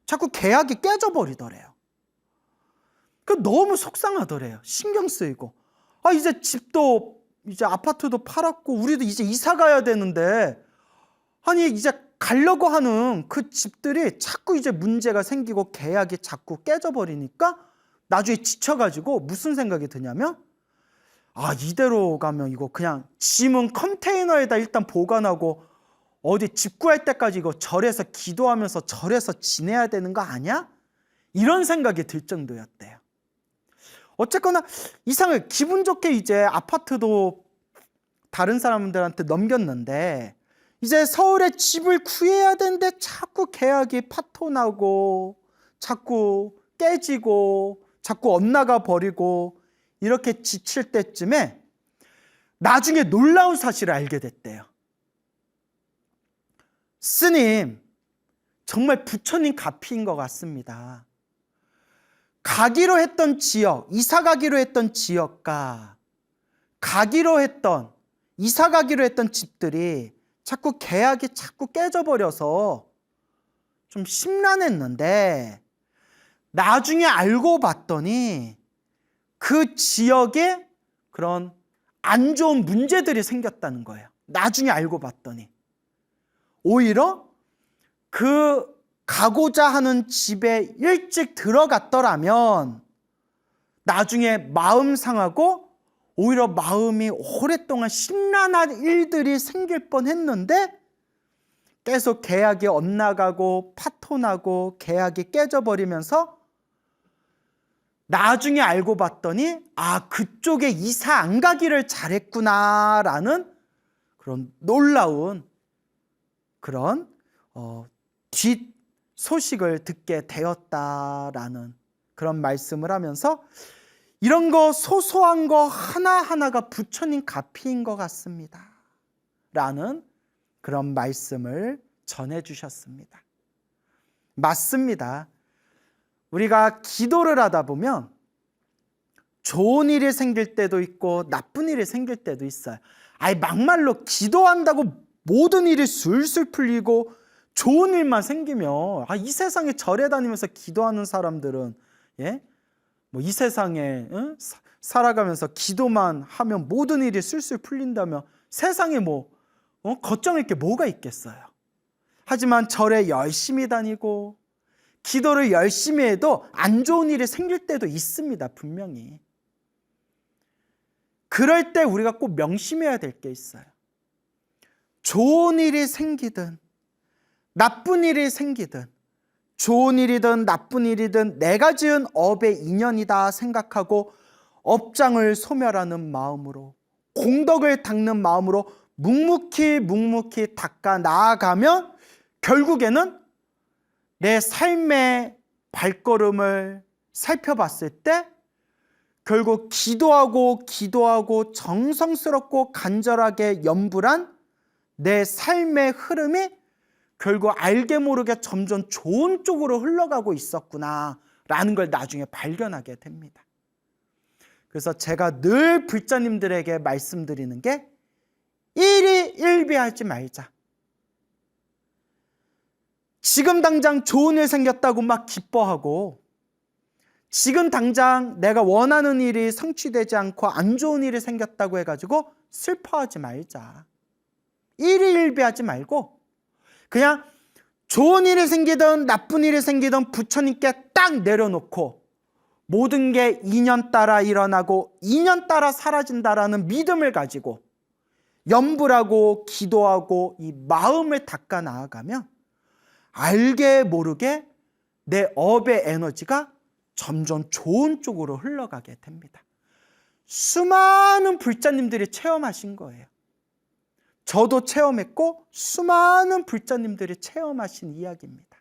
자꾸 계약이 깨져버리더래요. 너무 속상하더래요. 신경 쓰이고. 이제 집도, 이제 아파트도 팔았고, 우리도 이제 이사 가야 되는데, 아니, 이제 가려고 하는 그 집들이 자꾸 이제 문제가 생기고 계약이 자꾸 깨져버리니까 나중에 지쳐가지고 무슨 생각이 드냐면, 이대로 가면 이거 그냥 짐은 컨테이너에다 일단 보관하고 어디 집 구할 때까지 이거 절에서 기도하면서 절에서 지내야 되는 거 아니야? 이런 생각이 들 정도였대요. 어쨌거나 이상하게 기분 좋게 이제 아파트도 다른 사람들한테 넘겼는데, 이제 서울에 집을 구해야 되는데 자꾸 계약이 파토나고 자꾸 깨지고 자꾸 엇나가 버리고 이렇게 지칠 때쯤에 나중에 놀라운 사실을 알게 됐대요. 스님, 정말 부처님 가피인 것 같습니다. 가기로 했던 지역, 이사 가기로 했던 지역과 이사 가기로 했던 집들이 자꾸 계약이 자꾸 깨져버려서 좀 심란했는데, 나중에 알고 봤더니 그 지역에 그런 안 좋은 문제들이 생겼다는 거예요. 나중에 알고 봤더니 오히려 그 가고자 하는 집에 일찍 들어갔더라면 나중에 마음 상하고 오히려 마음이 오랫동안 심란한 일들이 생길 뻔했는데, 계속 계약이 엇나가고 파토나고 계약이 깨져버리면서 나중에 알고 봤더니 그쪽에 이사 안 가기를 잘했구나라는 그런 놀라운 그런 뒷 소식을 듣게 되었다라는 그런 말씀을 하면서, 이런 거 소소한 거 하나하나가 부처님 가피인 것 같습니다 라는 그런 말씀을 전해주셨습니다. 맞습니다. 우리가 기도를 하다 보면 좋은 일이 생길 때도 있고 나쁜 일이 생길 때도 있어요. 막말로 기도한다고 모든 일이 술술 풀리고 좋은 일만 생기면, 이 세상에 절에 다니면서 기도하는 사람들은 이 세상에 살아가면서 기도만 하면 모든 일이 술술 풀린다면 세상에 걱정할 게 뭐가 있겠어요. 하지만 절에 열심히 다니고 기도를 열심히 해도 안 좋은 일이 생길 때도 있습니다. 분명히. 그럴 때 우리가 꼭 명심해야 될 게 있어요. 좋은 일이 생기든 나쁜 일이 생기든, 좋은 일이든 나쁜 일이든 내가 지은 업의 인연이다 생각하고 업장을 소멸하는 마음으로, 공덕을 닦는 마음으로 묵묵히 닦아 나아가면 결국에는 내 삶의 발걸음을 살펴봤을 때 결국 기도하고 정성스럽고 간절하게 염불한 내 삶의 흐름이 결국 알게 모르게 점점 좋은 쪽으로 흘러가고 있었구나라는 걸 나중에 발견하게 됩니다. 그래서 제가 늘 불자님들에게 말씀드리는 게, 일희일비하지 말자. 지금 당장 좋은 일 생겼다고 막 기뻐하고, 지금 당장 내가 원하는 일이 성취되지 않고 안 좋은 일이 생겼다고 해가지고 슬퍼하지 말자. 일희일비하지 말고 그냥 좋은 일이 생기든 나쁜 일이 생기든 부처님께 딱 내려놓고 모든 게 인연 따라 일어나고 인연 따라 사라진다라는 믿음을 가지고 염불하고 기도하고 이 마음을 닦아 나아가면 알게 모르게 내 업의 에너지가 점점 좋은 쪽으로 흘러가게 됩니다. 수많은 불자님들이 체험하신 거예요. 저도 체험했고 수많은 불자님들이 체험하신 이야기입니다.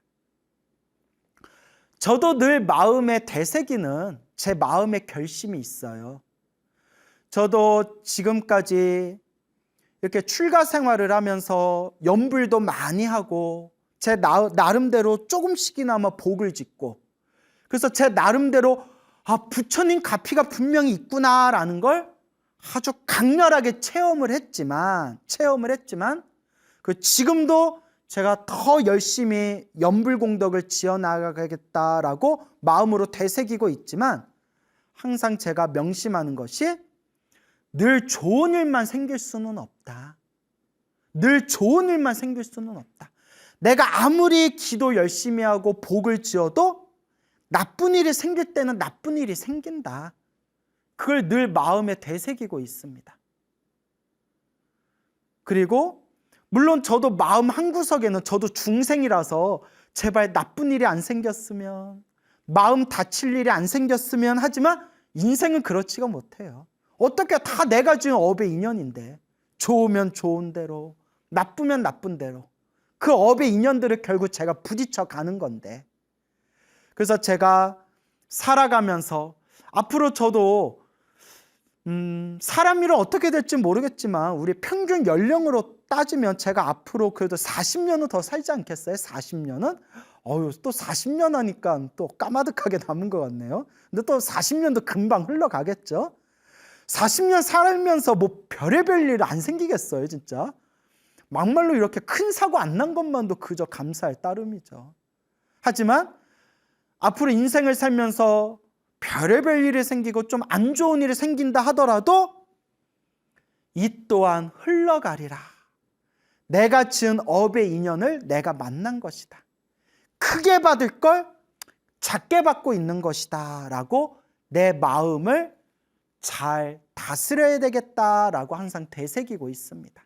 저도 늘 마음에 되새기는 제 마음의 결심이 있어요. 저도 지금까지 이렇게 출가 생활을 하면서 염불도 많이 하고 제 나름대로 조금씩이나마 복을 짓고, 그래서 제 나름대로 부처님 가피가 분명히 있구나라는 걸 아주 강렬하게 체험을 했지만 지금도 제가 더 열심히 연불공덕을 지어나가겠다라고 마음으로 되새기고 있지만 항상 제가 명심하는 것이 늘 좋은 일만 생길 수는 없다. 늘 좋은 일만 생길 수는 없다. 내가 아무리 기도 열심히 하고 복을 지어도 나쁜 일이 생길 때는 나쁜 일이 생긴다. 그걸 늘 마음에 되새기고 있습니다. 그리고 물론 저도 마음 한구석에는 저도 중생이라서 제발 나쁜 일이 안 생겼으면, 마음 다칠 일이 안 생겼으면 하지만 인생은 그렇지가 못해요. 어떻게 다 내가 지은 업의 인연인데 좋으면 좋은 대로, 나쁘면 나쁜 대로 그 업의 인연들을 결국 제가 부딪혀 가는 건데, 그래서 제가 살아가면서 앞으로 저도 사람 일은 어떻게 될지 모르겠지만 우리 평균 연령으로 따지면 제가 앞으로 그래도 40년은 더 살지 않겠어요? 40년은? 또 40년 하니까 또 까마득하게 남은 것 같네요. 근데 또 40년도 금방 흘러가겠죠? 40년 살면서 뭐 별의별 일 안 생기겠어요, 진짜? 막말로 이렇게 큰 사고 안 난 것만도 그저 감사할 따름이죠. 하지만 앞으로 인생을 살면서 별의별 일이 생기고 좀 안 좋은 일이 생긴다 하더라도 이 또한 흘러가리라. 내가 지은 업의 인연을 내가 만난 것이다. 크게 받을 걸 작게 받고 있는 것이다 라고 내 마음을 잘 다스려야 되겠다라고 항상 되새기고 있습니다.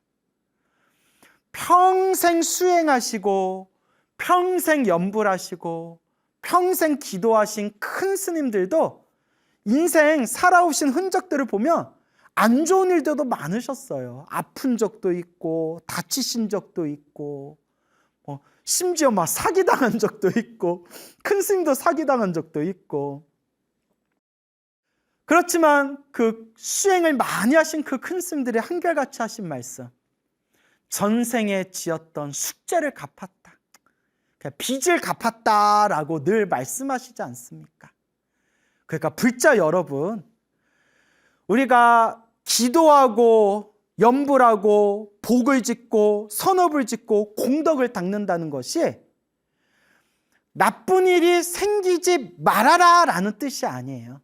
평생 수행하시고 평생 연불하시고 평생 기도하신 큰 스님들도 인생 살아오신 흔적들을 보면 안 좋은 일들도 많으셨어요. 아픈 적도 있고 다치신 적도 있고 심지어 막 사기당한 적도 있고 큰 스님도 사기당한 적도 있고. 그렇지만 그 수행을 많이 하신 그 큰 스님들이 한결같이 하신 말씀, 전생에 지었던 숙제를 갚았다, 빚을 갚았다라고 늘 말씀하시지 않습니까? 그러니까 불자 여러분, 우리가 기도하고 연불하고 복을 짓고 선업을 짓고 공덕을 닦는다는 것이 나쁜 일이 생기지 말아라 라는 뜻이 아니에요.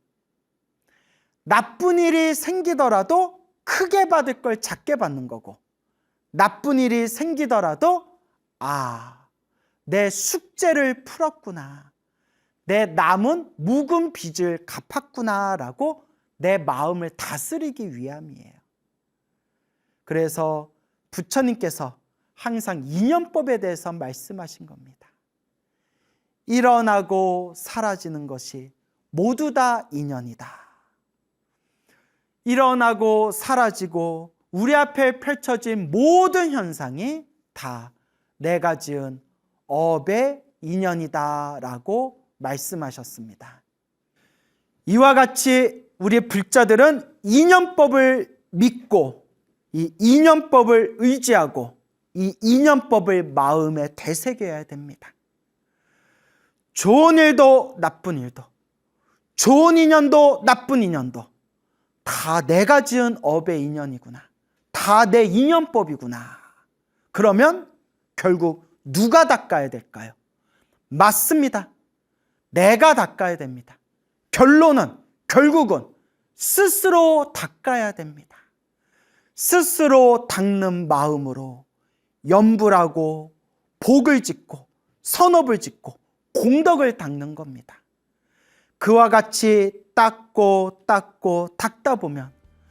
나쁜 일이 생기더라도 크게 받을 걸 작게 받는 거고, 나쁜 일이 생기더라도 내 숙제를 풀었구나, 내 남은 묵은 빚을 갚았구나 라고 내 마음을 다스리기 위함이에요. 그래서 부처님께서 항상 인연법에 대해서 말씀하신 겁니다. 일어나고 사라지는 것이 모두 다 인연이다. 일어나고 사라지고 우리 앞에 펼쳐진 모든 현상이 다 내가 지은 업의 인연이다 라고 말씀하셨습니다. 이와 같이 우리 불자들은 인연법을 믿고 이 인연법을 의지하고 이 인연법을 마음에 되새겨야 됩니다. 좋은 일도 나쁜 일도, 좋은 인연도 나쁜 인연도 다 내가 지은 업의 인연이구나, 다 내 인연법이구나. 그러면 결국 누가 닦아야 될까요? 맞습니다. 내가 닦아야 됩니다. 결국은 스스로 닦아야 됩니다. 스스로 닦는 마음으로 연불하고 복을 짓고 선업을 짓고 공덕을 닦는 겁니다. 그와 같이 닦고 닦다 보면